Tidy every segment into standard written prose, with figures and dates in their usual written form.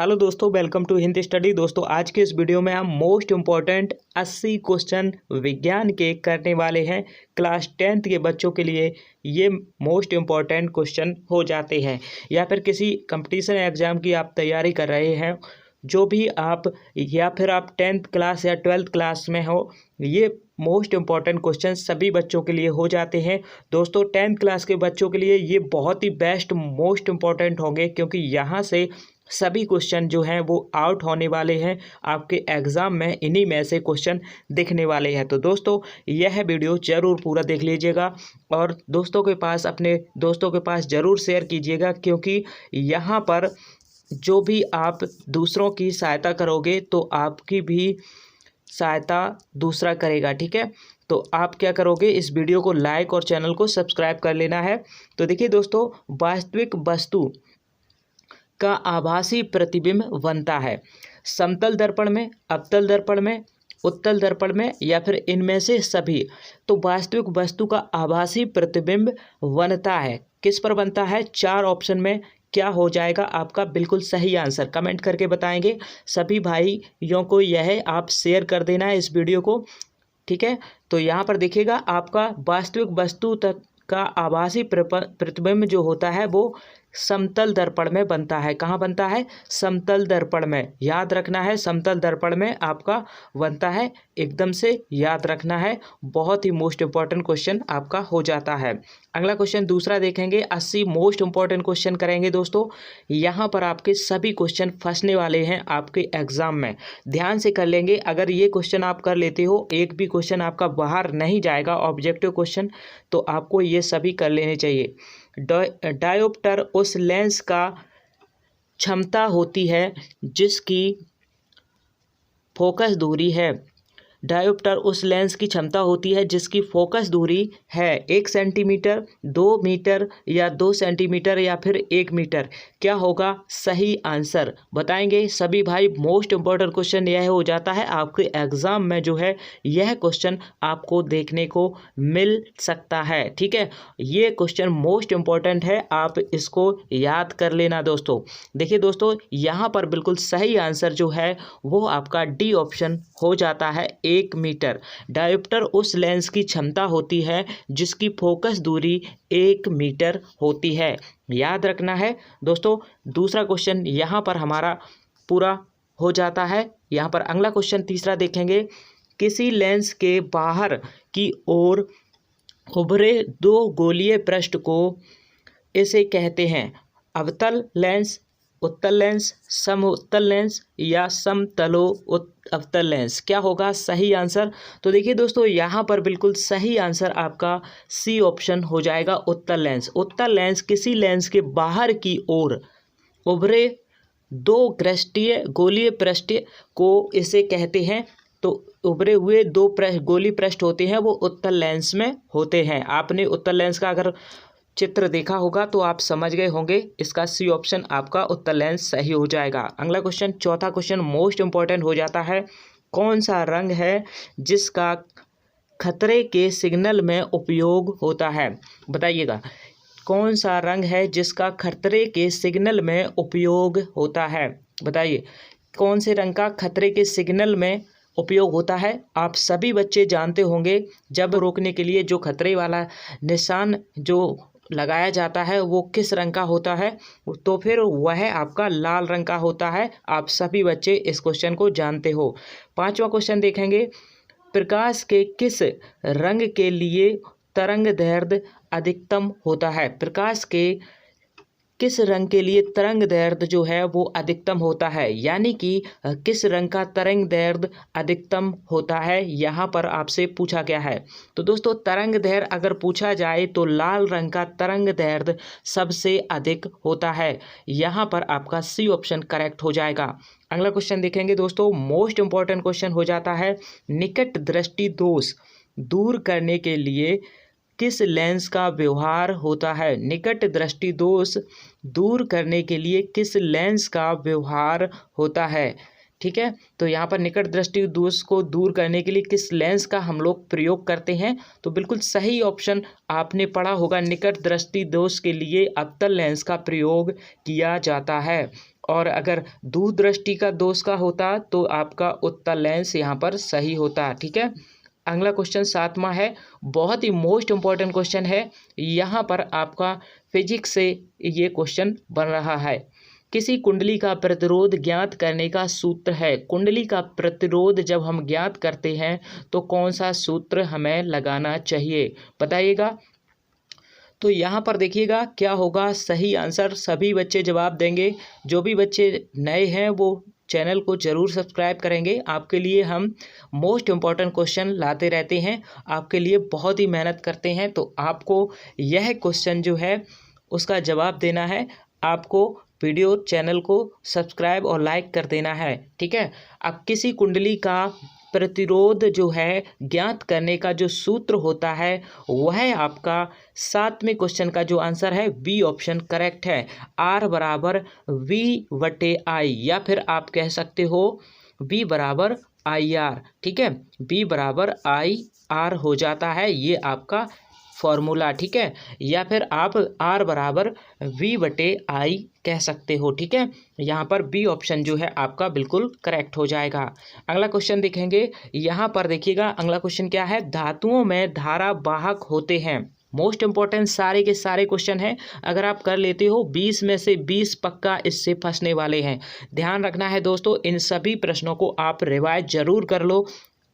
Hello दोस्तों, welcome to Hindi study. दोस्तों आज के इस वीडियो में हम मोस्ट इम्पॉर्टेंट 80 क्वेश्चन विज्ञान के करने वाले हैं। क्लास 10th के बच्चों के लिए ये मोस्ट इम्पॉर्टेंट क्वेश्चन हो जाते हैं, या फिर किसी कंपटीशन एग्जाम की आप तैयारी कर रहे हैं, जो भी आप, या फिर आप 10th क्लास या 12th क्लास में हो, ये मोस्ट इम्पॉर्टेंट क्वेश्चन सभी बच्चों के लिए हो जाते हैं। दोस्तों 10th क्लास के बच्चों के लिए ये बहुत ही बेस्ट मोस्ट इम्पॉर्टेंट होंगे, क्योंकि यहाँ से सभी क्वेश्चन जो हैं वो आउट होने वाले हैं। आपके एग्ज़ाम में इन्हीं में से क्वेश्चन दिखने वाले हैं। तो दोस्तों यह वीडियो ज़रूर पूरा देख लीजिएगा और दोस्तों के पास, अपने दोस्तों के पास ज़रूर शेयर कीजिएगा, क्योंकि यहाँ पर जो भी आप दूसरों की सहायता करोगे तो आपकी भी सहायता दूसरा करेगा। ठीक है, तो आप क्या करोगे, इस वीडियो को लाइक और चैनल को सब्सक्राइब कर लेना है। तो देखिए दोस्तों, वास्तविक वस्तु का आभासी प्रतिबिंब बनता है समतल दर्पण में, अवतल दर्पण में, उत्तल दर्पण में, या फिर इनमें से सभी। तो वास्तविक वस्तु का आभासी प्रतिबिंब बनता है, किस पर बनता है? 4 ऑप्शन में क्या हो जाएगा आपका बिल्कुल सही आंसर? कमेंट करके बताएंगे। सभी भाइयों को यह आप शेयर कर देना है इस वीडियो को। ठीक है, तो यहाँ पर देखिएगा, आपका वास्तविक वस्तु तक का आभासी प्रतिबिंब जो होता है वो समतल दर्पण में बनता है। कहाँ बनता है? समतल दर्पण में। याद रखना है, समतल दर्पण में आपका बनता है, एकदम से याद रखना है। बहुत ही मोस्ट इम्पॉर्टेंट क्वेश्चन आपका हो जाता है। अगला क्वेश्चन दूसरा देखेंगे, 80 मोस्ट इम्पॉर्टेंट क्वेश्चन करेंगे दोस्तों। यहाँ पर आपके सभी क्वेश्चन फंसने वाले हैं आपके एग्जाम में, ध्यान से कर लेंगे। अगर ये क्वेश्चन आप कर लेते हो, एक भी क्वेश्चन आपका बाहर नहीं जाएगा ऑब्जेक्टिव क्वेश्चन, तो आपको ये सभी कर लेने चाहिए। डायोप्टर उस लेंस का क्षमता होती है जिसकी फोकस दूरी है। डायोप्टर उस लेंस की क्षमता होती है जिसकी फोकस दूरी है 1 सेंटीमीटर, 2 मीटर, या 2 सेंटीमीटर, या फिर 1 मीटर। क्या होगा सही आंसर? बताएंगे सभी भाई। मोस्ट इम्पॉर्टेंट क्वेश्चन यह हो जाता है आपके एग्जाम में, जो है यह क्वेश्चन आपको देखने को मिल सकता है। ठीक है, ये क्वेश्चन मोस्ट इम्पॉर्टेंट है, आप इसको याद कर लेना दोस्तों। देखिए दोस्तों, यहाँ पर बिल्कुल सही आंसर जो है वो आपका डी ऑप्शन हो जाता है, 1 मीटर। डायोप्टर उस लेंस की क्षमता होती है जिसकी फोकस दूरी 1 मीटर होती है। याद रखना है दोस्तों। दूसरा क्वेश्चन यहाँ पर हमारा पूरा हो जाता है। यहाँ पर अगला क्वेश्चन तीसरा देखेंगे, किसी लेंस के बाहर की ओर उभरे 2 गोलीय पृष्ठ को इसे कहते हैं अवतल लेंस, उत्तल लेंस, समउत्तल लेंस, या समतलो अवतल लेंस। क्या होगा सही आंसर? तो देखिए दोस्तों, यहाँ पर बिल्कुल सही आंसर आपका सी ऑप्शन हो जाएगा, उत्तल लेंस। उत्तल लेंस किसी लेंस के बाहर की ओर उभरे 2 कृष्टीय गोलीय पृष्ठ को इसे कहते हैं। तो उभरे हुए 2 गोली पृष्ठ होते हैं, वो उत्तल लेंस में होते हैं। आपने उत्तल लेंस का अगर चित्र देखा होगा तो आप समझ गए होंगे, इसका सी ऑप्शन आपका उत्तल लेंस सही हो जाएगा। अगला क्वेश्चन, चौथा क्वेश्चन मोस्ट इंपॉर्टेंट हो जाता है, कौन सा रंग है जिसका खतरे के सिग्नल में उपयोग होता है? बताइएगा, कौन सा रंग है जिसका खतरे के सिग्नल में उपयोग होता है? बताइए, कौन से रंग का खतरे के सिग्नल में उपयोग होता है? आप सभी बच्चे जानते होंगे, जब रोकने के लिए जो खतरे वाला निशान जो लगाया जाता है वो किस रंग का होता है? तो फिर वह आपका लाल रंग का होता है। आप सभी बच्चे इस क्वेश्चन को जानते हो। 5वां क्वेश्चन देखेंगे, प्रकाश के किस रंग के लिए तरंग दैर्ध्य अधिकतम होता है? प्रकाश के किस रंग के लिए तरंग दैर्ध्य जो है वो अधिकतम होता है, यानी कि किस रंग का तरंग दैर्ध्य अधिकतम होता है, यहाँ पर आपसे पूछा गया है। तो दोस्तों, तरंग दैर्ध्य अगर पूछा जाए तो लाल रंग का तरंग दैर्ध्य सबसे अधिक होता है। यहाँ पर आपका सी ऑप्शन करेक्ट हो जाएगा। अगला क्वेश्चन देखेंगे दोस्तों, मोस्ट इंपॉर्टेंट क्वेश्चन हो जाता है, निकट दृष्टि दोष दूर करने के लिए किस लेंस का व्यवहार होता है? निकट दृष्टि दोष दूर करने के लिए किस लेंस का व्यवहार होता है? ठीक है, तो यहाँ पर निकट दृष्टि दोष को दूर करने के लिए किस लेंस का हम लोग प्रयोग करते हैं? तो बिल्कुल सही ऑप्शन आपने पढ़ा होगा, निकट दृष्टि दोष के लिए अवतल लेंस का प्रयोग किया जाता है। और अगर दूरदृष्टि का दोष का होता तो आपका उत्तल लेंस यहाँ पर सही होता। ठीक है। अगला क्वेश्चन 7वां है, बहुत ही मोस्ट इम्पॉर्टेंट क्वेश्चन है। यहाँ पर आपका फिजिक्स से ये क्वेश्चन बन रहा है। किसी कुंडली का प्रतिरोध ज्ञात करने का सूत्र है। कुंडली का प्रतिरोध जब हम ज्ञात करते हैं तो कौन सा सूत्र हमें लगाना चाहिए, बताइएगा। तो यहाँ पर देखिएगा क्या होगा सही आंसर। सभी बच्चे जवाब देंगे। जो भी बच्चे नए हैं वो चैनल को ज़रूर सब्सक्राइब करेंगे। आपके लिए हम मोस्ट इम्पॉर्टेंट क्वेश्चन लाते रहते हैं, आपके लिए बहुत ही मेहनत करते हैं। तो आपको यह क्वेश्चन जो है उसका जवाब देना है। आपको वीडियो चैनल को सब्सक्राइब और लाइक कर देना है। ठीक है। अब किसी कुंडली का प्रतिरोध जो है ज्ञात करने का जो सूत्र होता है वह आपका 7वें क्वेश्चन का जो आंसर है बी ऑप्शन करेक्ट है। R बराबर V/I, या फिर आप कह सकते हो B बराबर IR। ठीक है। B बराबर IR हो जाता है, ये आपका फॉर्मूला। ठीक है। या फिर आप R बराबर V/I कह सकते हो। ठीक है। यहाँ पर बी ऑप्शन जो है आपका बिल्कुल करेक्ट हो जाएगा। अगला क्वेश्चन देखेंगे। यहाँ पर देखिएगा अगला क्वेश्चन क्या है, धातुओं में धारा वाहक होते हैं। मोस्ट इंपॉर्टेंट सारे के सारे क्वेश्चन हैं। अगर आप कर लेते हो 20 में से 20 पक्का इससे फंसने वाले हैं। ध्यान रखना है दोस्तों, इन सभी प्रश्नों को आप रिवाइज जरूर कर लो।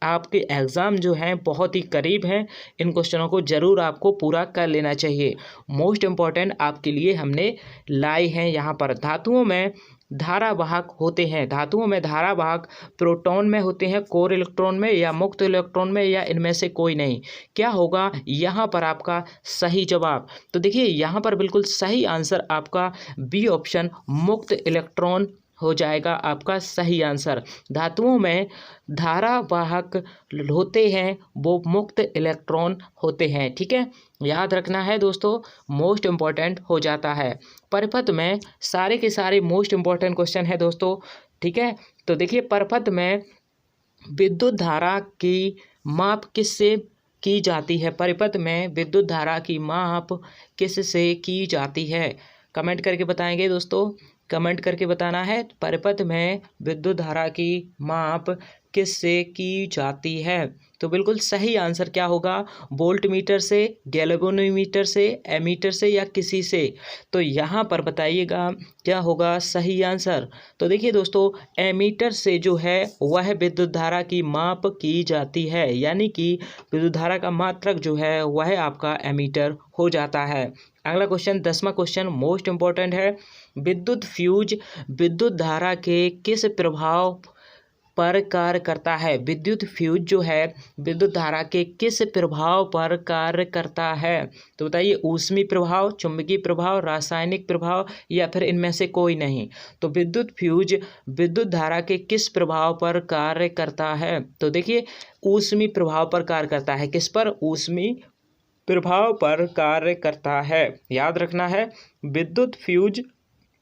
आपके एग्ज़ाम जो हैं बहुत ही करीब हैं। इन क्वेश्चनों को ज़रूर आपको पूरा कर लेना चाहिए। मोस्ट इम्पॉर्टेंट आपके लिए हमने लाए हैं यहाँ पर। धातुओं में धारावाहक होते हैं। धातुओं में धारावाहक प्रोटॉन में होते हैं, कोर इलेक्ट्रॉन में, या मुक्त इलेक्ट्रॉन में, या इनमें से कोई नहीं। क्या होगा यहाँ पर आपका सही जवाब? तो देखिए यहाँ पर बिल्कुल सही आंसर आपका बी ऑप्शन मुक्त इलेक्ट्रॉन हो जाएगा आपका सही आंसर। धातुओं में धारावाहक होते हैं वो मुक्त इलेक्ट्रॉन होते हैं। ठीक है। याद रखना है दोस्तों, मोस्ट इम्पॉर्टेंट हो जाता है। परिपथ में सारे के सारे मोस्ट इम्पॉर्टेंट क्वेश्चन है दोस्तों। ठीक है। तो देखिए परिपथ में विद्युत धारा की माप किससे की जाती है? परिपथ में विद्युत धारा की माप किससे की जाती है? कमेंट करके बताएंगे दोस्तों, कमेंट करके बताना है। परिपथ में विद्युत धारा की माप किससे की जाती है? तो बिल्कुल सही आंसर क्या होगा? वोल्ट मीटर से, गैल्वेनोमीटर से, एमीटर से, या किसी से? तो यहाँ पर बताइएगा क्या होगा सही आंसर। तो देखिए दोस्तों, एमीटर से जो है वह विद्युत धारा की माप की जाती है, यानी कि विद्युत धारा का मात्रक जो है वह आपका एमीटर हो जाता है। अगला क्वेश्चन 10वां क्वेश्चन मोस्ट इम्पॉर्टेंट है। विद्युत फ्यूज विद्युत धारा के किस प्रभाव पर कार्य करता है? विद्युत फ्यूज जो है विद्युत धारा के किस प्रभाव पर कार्य करता है? तो बताइए, ऊष्मीय प्रभाव, चुंबकीय प्रभाव, रासायनिक प्रभाव, या फिर इनमें से कोई नहीं? तो विद्युत फ्यूज विद्युत धारा के किस प्रभाव पर कार्य करता है? तो देखिए ऊष्मीय प्रभाव पर कार्य करता है। किस पर? ऊष्मीय प्रभाव पर कार्य करता है। याद रखना है, विद्युत फ्यूज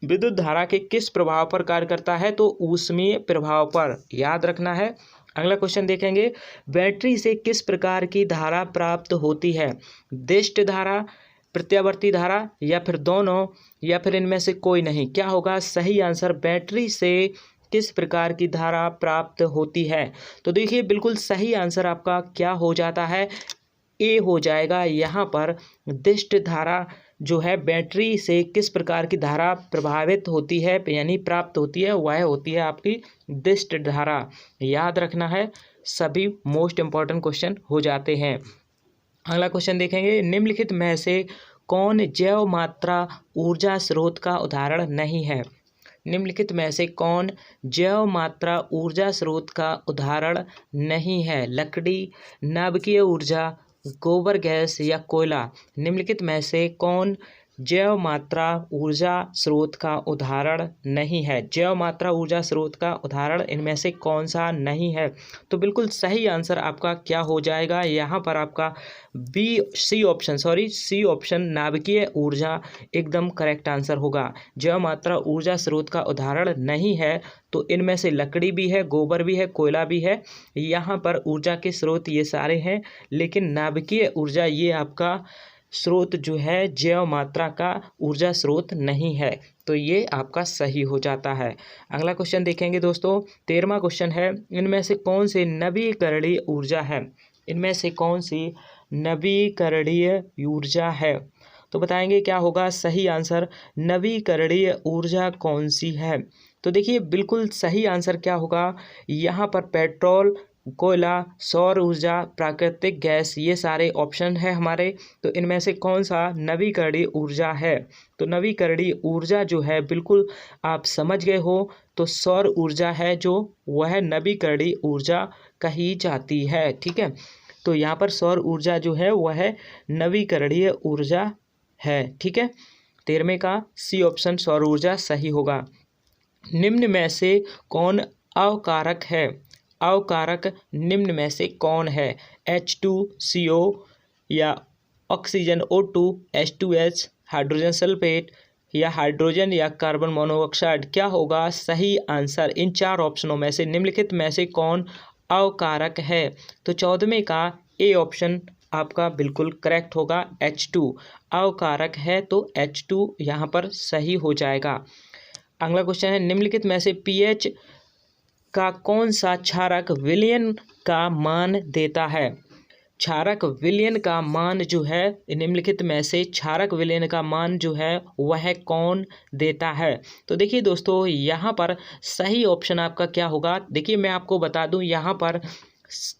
विद्युत धारा के किस प्रभाव पर कार्य करता है? तो ऊष्मीय प्रभाव पर। याद रखना है। अगला क्वेश्चन देखेंगे। बैटरी से किस प्रकार की धारा प्राप्त होती है? दिष्ट धारा, प्रत्यावर्ती धारा, या फिर दोनों, या फिर इनमें से कोई नहीं? क्या होगा सही आंसर? बैटरी से किस प्रकार की धारा प्राप्त होती है? तो देखिए बिल्कुल सही आंसर आपका क्या हो जाता है? ए हो जाएगा। यहाँ पर दिष्ट धारा जो है बैटरी से किस प्रकार की धारा प्रभावित होती है, यानी प्राप्त होती है, वह होती है आपकी दिष्ट धारा। याद रखना है, सभी मोस्ट इम्पॉर्टेंट क्वेश्चन हो जाते हैं। अगला क्वेश्चन देखेंगे। निम्नलिखित में से कौन जैव मात्रा ऊर्जा स्रोत का उदाहरण नहीं है? निम्नलिखित में से कौन जैव मात्रा ऊर्जा स्रोत का उदाहरण नहीं है? लकड़ी, नाभिकीय ऊर्जा, गोबर गैस, या कोयला? निम्नलिखित में से कौन जैव मात्रा ऊर्जा स्रोत का उदाहरण नहीं है? जैव मात्रा ऊर्जा स्रोत का उदाहरण इनमें से कौन सा नहीं है? तो बिल्कुल सही आंसर आपका क्या हो जाएगा? यहाँ पर आपका सी ऑप्शन नाभिकीय ऊर्जा एकदम करेक्ट आंसर होगा। जैव मात्रा ऊर्जा स्रोत का उदाहरण नहीं है तो इनमें से लकड़ी भी है, गोबर भी है, कोयला भी है। यहाँ पर ऊर्जा के स्रोत ये सारे हैं, लेकिन नाभिकीय ऊर्जा ये आपका स्रोत जो है जैव मात्रा का ऊर्जा स्रोत नहीं है। तो ये आपका सही हो जाता है। अगला क्वेश्चन देखेंगे दोस्तों, 13वां क्वेश्चन है, इनमें से कौन सी नवीकरणीय ऊर्जा है? इनमें से कौन सी नवीकरणीय ऊर्जा है? तो बताएंगे क्या होगा सही आंसर, नवीकरणीय ऊर्जा कौन सी है? तो देखिए बिल्कुल सही आंसर क्या होगा, यहाँ पर पेट्रोल, कोयला, सौर ऊर्जा, प्राकृतिक गैस, ये सारे ऑप्शन है हमारे। तो इनमें से कौन सा नवीकरणीय ऊर्जा है? तो नवीकरणीय ऊर्जा जो है बिल्कुल आप समझ गए हो, तो सौर ऊर्जा है जो वह नवीकरणीय ऊर्जा कही जाती है। ठीक है, तो यहाँ पर सौर ऊर्जा जो है वह नवीकरणीय ऊर्जा है। ठीक है, 13वें का सी ऑप्शन सौर ऊर्जा सही होगा। निम्न में से कौन अवकारक है? अवकारक निम्न में से कौन है? H2CO या oxygen O2, H2H, hydrogen sulphate या हाइड्रोजन या कार्बन मोनोऑक्साइड? क्या होगा सही आंसर इन 4 ऑप्शनों में से, निम्नलिखित में से कौन अवकारक है? तो 14वें का ए ऑप्शन आपका बिल्कुल करेक्ट होगा, H2 अवकारक है, तो H2 यहाँ पर सही हो जाएगा। अगला क्वेश्चन है, निम्नलिखित में से पीएच का कौन सा क्षारक विलयन का मान देता है? क्षारक विलयन का मान जो है, निम्नलिखित में से क्षारक विलयन का मान जो है वह कौन देता है? तो देखिए दोस्तों, यहाँ पर सही ऑप्शन आपका क्या होगा, देखिए मैं आपको बता दूं, यहाँ पर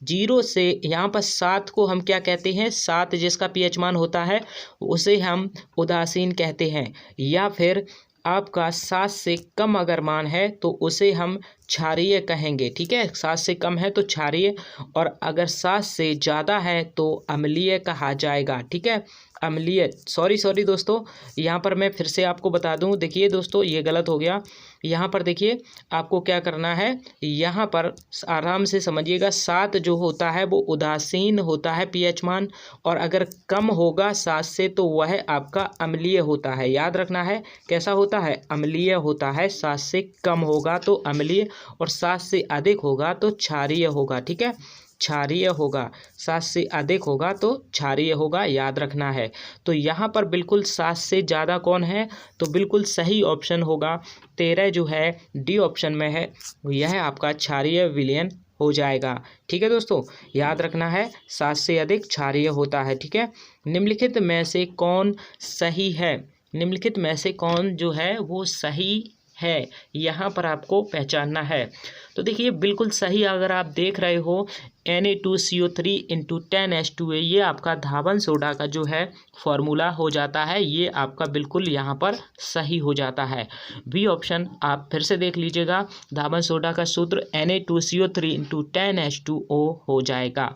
0 से यहाँ पर 7 को हम क्या कहते हैं, 7 जिसका पीएच मान होता है उसे हम उदासीन कहते हैं, या फिर आपका 7 से कम अगर मान है तो उसे हम क्षारीय कहेंगे। ठीक है, 7 से कम है तो क्षारीय, और अगर 7 से ज़्यादा है तो अम्लीय कहा जाएगा। ठीक है, अम्लीय, सॉरी दोस्तों, यहाँ पर मैं फिर से आपको बता दूँ, देखिए दोस्तों ये गलत हो गया। यहाँ पर देखिए आपको क्या करना है, यहाँ पर आराम से समझिएगा, 7 जो होता है वो उदासीन होता है पीएच मान, और अगर कम होगा 7 से तो वह आपका अम्लीय होता है। याद रखना है कैसा होता है, अम्लीय होता है। 7 से कम होगा तो अम्लीय, और 7 से अधिक होगा तो क्षारीय होगा। ठीक है, क्षारीय होगा, 7 से अधिक होगा तो क्षारीय होगा, याद रखना है। तो यहाँ पर बिल्कुल 7 से ज़्यादा कौन है, तो बिल्कुल सही ऑप्शन होगा 13 जो है डी ऑप्शन में है, यह आपका क्षारीय विलयन हो जाएगा। ठीक है दोस्तों, याद रखना है 7 से अधिक क्षारीय होता है। ठीक है, निम्नलिखित में से कौन सही है? निम्नलिखित में से कौन जो है वो सही है, यहाँ पर आपको पहचानना है। तो देखिए बिल्कुल सही, अगर आप देख रहे हो Na2CO3 × 10H2A, ये आपका धावन सोडा का जो है फॉर्मूला हो जाता है, ये आपका बिल्कुल यहाँ पर सही हो जाता है। बी ऑप्शन आप फिर से देख लीजिएगा, धावन सोडा का सूत्र Na2CO3 × 10H2O हो जाएगा।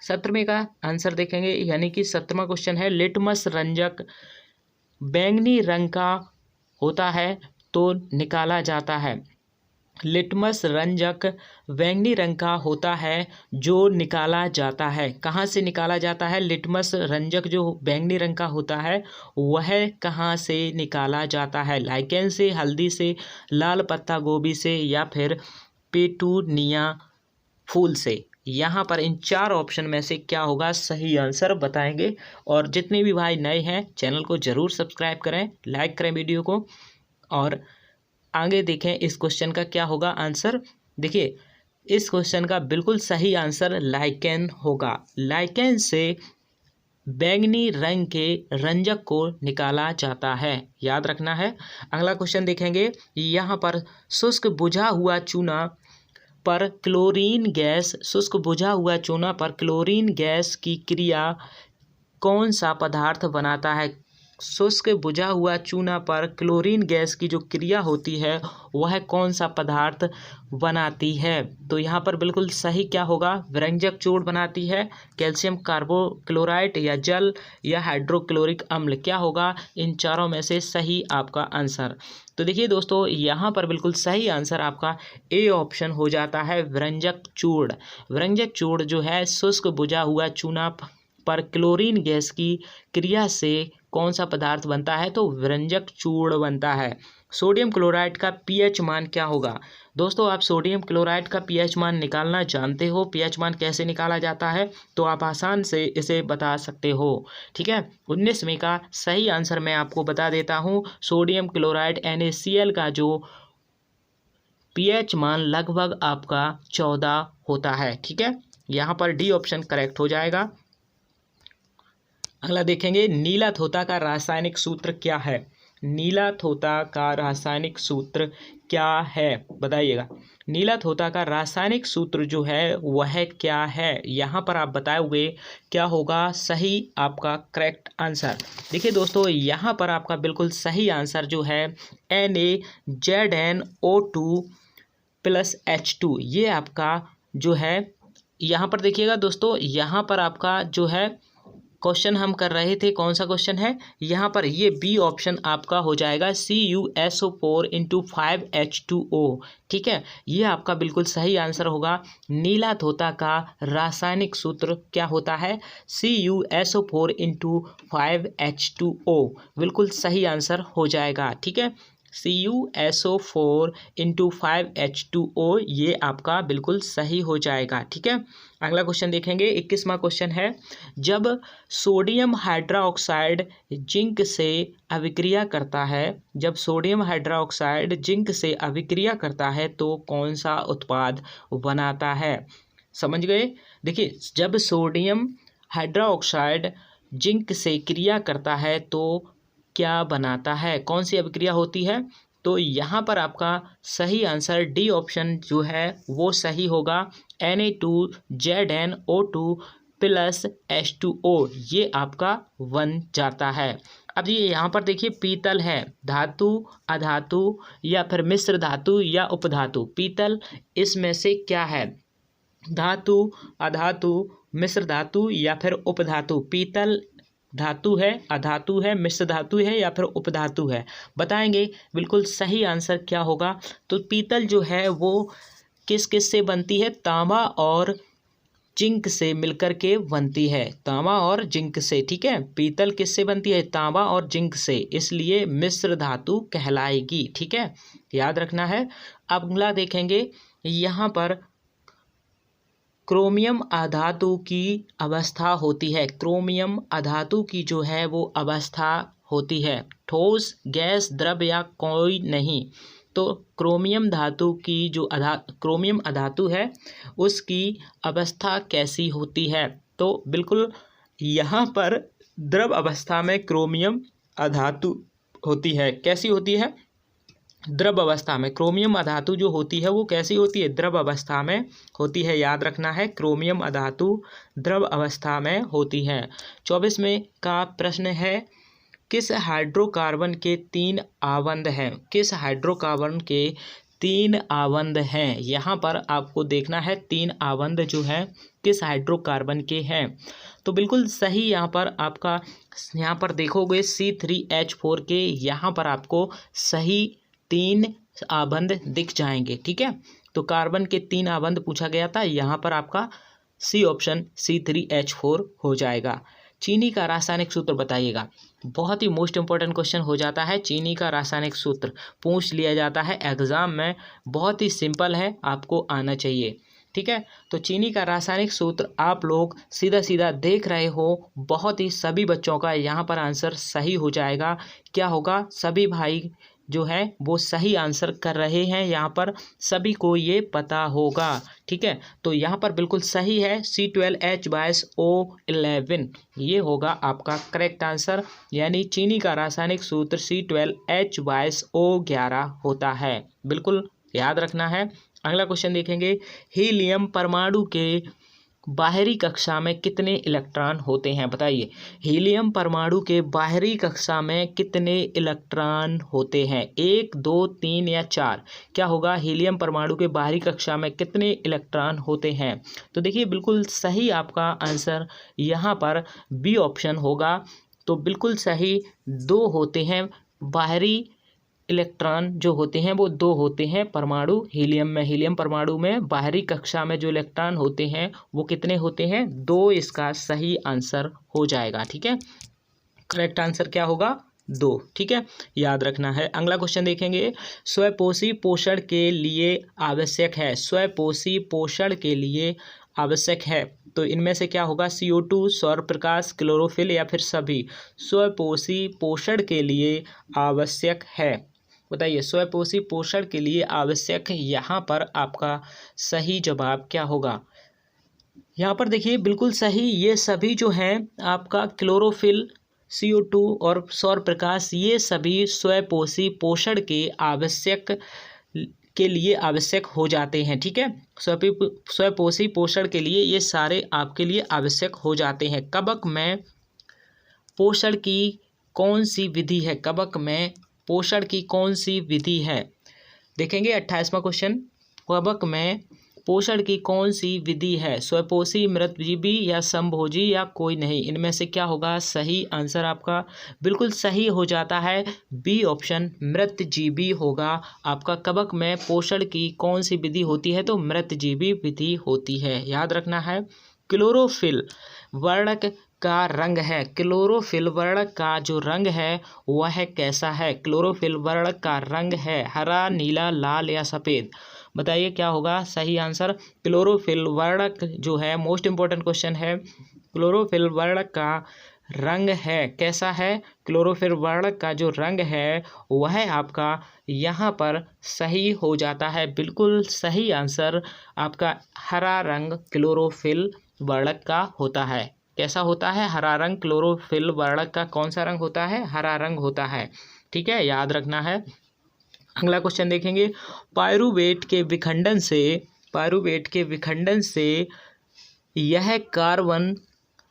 17वें का आंसर देखेंगे, यानी कि 17वां क्वेश्चन है, लिटमस रंजक बैंगनी रंग का होता है तो निकाला जाता है। लिटमस रंजक बैंगनी रंग का होता है जो निकाला जाता है। कहाँ से निकाला जाता है? लिटमस रंजक जो बैंगनी रंग का होता है वह कहाँ से निकाला जाता है? लाइकेन से, हल्दी से, लाल पत्ता गोभी से, या फिर पेटूनिया फूल से? यहाँ पर इन 4 ऑप्शन में से क्या होगा सही आंसर बताएंगे। और जितने भी भाई नए हैं चैनल को ज़रूर सब्सक्राइब करें, लाइक करें वीडियो को, और आगे देखें इस क्वेश्चन का क्या होगा आंसर। देखिए इस क्वेश्चन का बिल्कुल सही आंसर लाइकेन होगा। लाइकेन से बैंगनी रंग के रंजक को निकाला जाता है, याद रखना है। अगला क्वेश्चन देखेंगे, यहाँ पर शुष्क बुझा हुआ चूना पर क्लोरीन गैस, शुष्क बुझा हुआ चूना पर क्लोरीन गैस की क्रिया कौन सा पदार्थ बनाता है? शुष्क बुझा हुआ चूना पर क्लोरीन गैस की जो क्रिया होती है वह कौन सा पदार्थ बनाती है? तो यहाँ पर बिल्कुल सही क्या होगा, विरंजक चूर्ण बनाती है, कैल्शियम कार्बोक्लोराइड, या जल, या हाइड्रोक्लोरिक अम्ल? क्या होगा इन चारों में से सही आपका आंसर? तो देखिए दोस्तों, यहाँ पर बिल्कुल सही आंसर आपका ए ऑप्शन हो जाता है, विरंजक चूर्ण। विरंजक चूर्ण जो है शुष्क बुझा हुआ चूना पर क्लोरीन गैस की क्रिया से कौन सा पदार्थ बनता है? तो विरंजक चूर्ण बनता है। सोडियम क्लोराइड का पीएच मान क्या होगा? दोस्तों आप सोडियम क्लोराइड का पीएच मान निकालना जानते हो। पीएच मान कैसे निकाला जाता है तो आप आसान से इसे बता सकते हो। ठीक है, 19वें का सही आंसर मैं आपको बता देता हूँ। सोडियम क्लोराइड NaCl का जो पीएच मान लगभग आपका 14 होता है। ठीक है, यहाँ पर डी ऑप्शन करेक्ट हो जाएगा। अगला देखेंगे, नीला थोथा का रासायनिक सूत्र क्या है। नीला थोथा का रासायनिक सूत्र क्या है बताइएगा। नीला थोथा का रासायनिक सूत्र जो है वह क्या है, यहाँ पर आप बताओगे क्या होगा सही आपका करेक्ट आंसर। देखिए दोस्तों, यहाँ पर आपका बिल्कुल सही आंसर जो है NaZnO2 + H2, ये आपका जो है। यहाँ पर देखिएगा दोस्तों, यहाँ पर आपका जो है क्वेश्चन हम कर रहे थे, कौन सा क्वेश्चन है यहाँ पर, ये बी ऑप्शन आपका हो जाएगा CuSO4 × 5H2O। ठीक है, ये आपका बिल्कुल सही आंसर होगा। नीला थोथा का रासायनिक सूत्र क्या होता है, CuSO4 × 5H2O, बिल्कुल सही आंसर हो जाएगा। ठीक है, CuSO4 × 5H2O, ये आपका बिल्कुल सही हो जाएगा। ठीक है, अगला क्वेश्चन देखेंगे, 21वां क्वेश्चन है, जब सोडियम हाइड्रोक्साइड जिंक से अभिक्रिया करता है, जब सोडियम हाइड्रोक्साइड जिंक से अभिक्रिया करता है तो कौन सा उत्पाद बनाता है। समझ गए। देखिए, जब सोडियम हाइड्रोक्साइड जिंक से क्रिया करता है तो क्या बनाता है, कौन सी अभिक्रिया होती है, तो यहाँ पर आपका सही आंसर डी ऑप्शन जो है वो सही होगा। Na2ZnO2 + H2O, ये आपका बन जाता है। अब ये यहाँ पर देखिए, पीतल है, धातु, अधातु या फिर मिश्र धातु या उपधातु। पीतल इसमें से क्या है, धातु, अधातु, मिश्र धातु या फिर उपधातु। पीतल धातु है, अधातु है, मिश्र धातु है या फिर उपधातु है, बताएंगे बिल्कुल सही आंसर क्या होगा। तो पीतल जो है वो किस किस से बनती है, तांबा और जिंक से मिलकर के बनती है, तांबा और जिंक से। ठीक है, पीतल किससे बनती है, तांबा और जिंक से, इसलिए मिश्र धातु कहलाएगी। ठीक है, याद रखना है। अगला देखेंगे, यहाँ पर क्रोमियम अधातु की अवस्था होती है। क्रोमियम अधातु की जो है वो अवस्था होती है ठोस, गैस, द्रव या कोई नहीं। तो क्रोमियम धातु की जो क्रोमियम अधातु है उसकी अवस्था कैसी होती है, तो बिल्कुल यहाँ पर द्रव अवस्था में क्रोमियम अधातु होती है। कैसी होती है, द्रव अवस्था में। क्रोमियम अधातु जो होती है वो कैसी होती है, द्रव अवस्था में होती है। याद रखना है, क्रोमियम अधातु द्रव अवस्था में होती है। 24वें का प्रश्न है, किस हाइड्रोकार्बन के 3 आबंध हैं। किस हाइड्रोकार्बन के 3 आबंध हैं, यहाँ पर आपको देखना है 3 आबंध जो है किस हाइड्रोकार्बन के हैं। तो बिल्कुल सही यहाँ पर आपका, यहाँ पर देखोगे C3H4 के यहाँ पर आपको सही 3 आबंध दिख जाएंगे। ठीक है, तो कार्बन के 3 आबंध पूछा गया था, यहाँ पर आपका सी ऑप्शन C3H4 हो जाएगा। चीनी का रासायनिक सूत्र बताइएगा। बहुत ही मोस्ट इंपॉर्टेंट क्वेश्चन हो जाता है, चीनी का रासायनिक सूत्र पूछ लिया जाता है एग्जाम में, बहुत ही सिंपल है, आपको आना चाहिए। ठीक है, तो चीनी का रासायनिक सूत्र आप लोग सीधा सीधा देख रहे हो, बहुत ही सभी बच्चों का यहाँ पर आंसर सही हो जाएगा। क्या होगा, सभी भाई जो है वो सही आंसर कर रहे हैं, यहाँ पर सभी को ये पता होगा। ठीक है, तो यहाँ पर बिल्कुल सही है C12H22O11, ये होगा आपका करेक्ट आंसर, यानी चीनी का रासायनिक सूत्र C12H22O11 होता है, बिल्कुल याद रखना है। अगला क्वेश्चन देखेंगे, हीलियम परमाणु के बाहरी कक्षा में कितने इलेक्ट्रॉन होते हैं, बताइए। हीलियम परमाणु के बाहरी कक्षा में कितने इलेक्ट्रॉन होते हैं, 1, 2, 3 या 4, क्या होगा, हीलियम परमाणु के बाहरी कक्षा में कितने इलेक्ट्रॉन होते हैं। तो देखिए बिल्कुल सही आपका आंसर यहाँ पर बी ऑप्शन होगा। तो बिल्कुल सही 2 होते हैं, बाहरी इलेक्ट्रॉन जो होते हैं वो 2 होते हैं परमाणु हीलियम में। हीलियम परमाणु में बाहरी कक्षा में जो इलेक्ट्रॉन होते हैं वो कितने होते हैं, 2, इसका सही आंसर हो जाएगा। ठीक है, करेक्ट आंसर क्या होगा, 2। ठीक है, याद रखना है। अगला क्वेश्चन देखेंगे, स्वपोषी पोषण के लिए आवश्यक है, स्वपोषी पोषण के लिए आवश्यक है, तो इनमें से क्या होगा? CO2, सौर प्रकाश, क्लोरोफिल या फिर सभी? स्वपोषी पोषण के लिए आवश्यक है, बताइए। स्वपोषी पोषण के लिए आवश्यक, यहाँ पर आपका सही जवाब क्या होगा? यहाँ पर देखिए बिल्कुल सही, ये सभी जो हैं आपका क्लोरोफिल, CO2 और सौर प्रकाश, ये सभी स्वपोषी पोषण के आवश्यक के लिए आवश्यक हो जाते हैं। ठीक है, स्वपोषी पोषण के लिए ये सारे आपके लिए आवश्यक हो जाते हैं। कवक में पोषण की कौन सी विधि है? कवक में पोषण की कौन सी विधि है? देखेंगे 28वां क्वेश्चन, कवक में पोषण की कौन सी विधि है? स्वपोषी, मृतजीवी या समभोजी या कोई नहीं? इनमें से क्या होगा? सही आंसर आपका बिल्कुल सही हो जाता है बी ऑप्शन, मृतजीवी होगा आपका। कवक में पोषण की कौन सी विधि होती है? तो मृतजीवी विधि होती है, याद रखना है। क्लोरोफिल वर्णक का रंग है, क्लोरोफिल वर्णक का जो रंग है वह कैसा है? क्लोरोफिल वर्णक का रंग है हरा, नीला, लाल या सफ़ेद? बताइए क्या होगा सही आंसर? क्लोरोफिल वर्णक जो है, मोस्ट इम्पोर्टेंट क्वेश्चन है, क्लोरोफिल वर्णक का रंग है कैसा है? क्लोरोफिल वर्णक का जो रंग है वह आपका यहाँ पर सही हो जाता है, बिल्कुल सही आंसर आपका हरा रंग क्लोरोफिल वर्णक का होता है। कैसा होता है? हरा रंग। क्लोरोफिल वर्णक का कौन सा रंग होता है? हरा रंग होता है। ठीक है, याद रखना है। अगला क्वेश्चन देखेंगे, पायरुवेट के विखंडन से यह कार्बन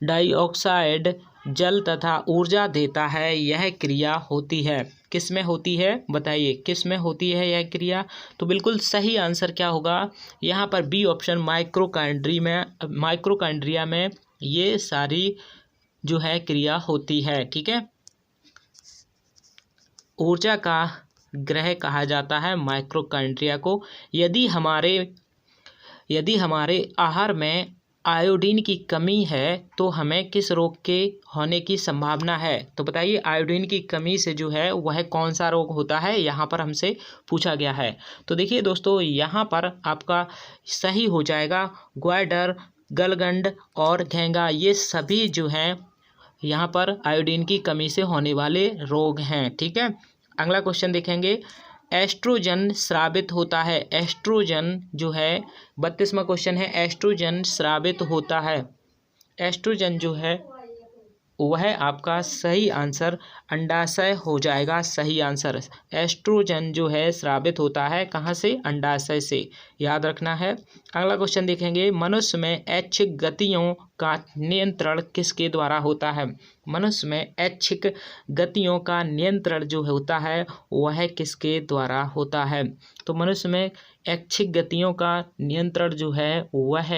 डाइऑक्साइड, जल तथा ऊर्जा देता है, यह क्रिया होती है, किस में होती है? बताइए किस में होती है यह क्रिया? तो बिल्कुल सही आंसर क्या होगा यहाँ पर? बी ऑप्शन, माइक्रोकांड्रिया में ये सारी जो है क्रिया होती है। ठीक है, ऊर्जा का ग्रह कहा जाता है माइक्रोकांड्रिया को। यदि हमारे आहार में आयोडीन की कमी है तो हमें किस रोग के होने की संभावना है? तो बताइए आयोडीन की कमी से जो है वह कौन सा रोग होता है, यहाँ पर हमसे पूछा गया है। तो देखिए दोस्तों, यहाँ पर आपका सही हो जाएगा ग्वाइडर, गलगंड और घेंगा, ये सभी जो हैं यहाँ पर आयोडीन की कमी से होने वाले रोग हैं। ठीक है, अगला क्वेश्चन देखेंगे, एस्ट्रोजन स्रावित होता है, एस्ट्रोजन जो है 32वां क्वेश्चन है, एस्ट्रोजन स्रावित होता है, एस्ट्रोजन जो है वह आपका सही आंसर अंडाशय हो जाएगा, सही आंसर। एस्ट्रोजन जो है स्रावित होता है कहाँ से? अंडाशय से, याद रखना है। अगला क्वेश्चन देखेंगे, मनुष्य में ऐच्छिक गतियों का नियंत्रण किसके द्वारा होता है? मनुष्य में ऐच्छिक गतियों का नियंत्रण जो होता है वह किसके द्वारा होता है? तो मनुष्य में ऐच्छिक गतियों का नियंत्रण जो है वह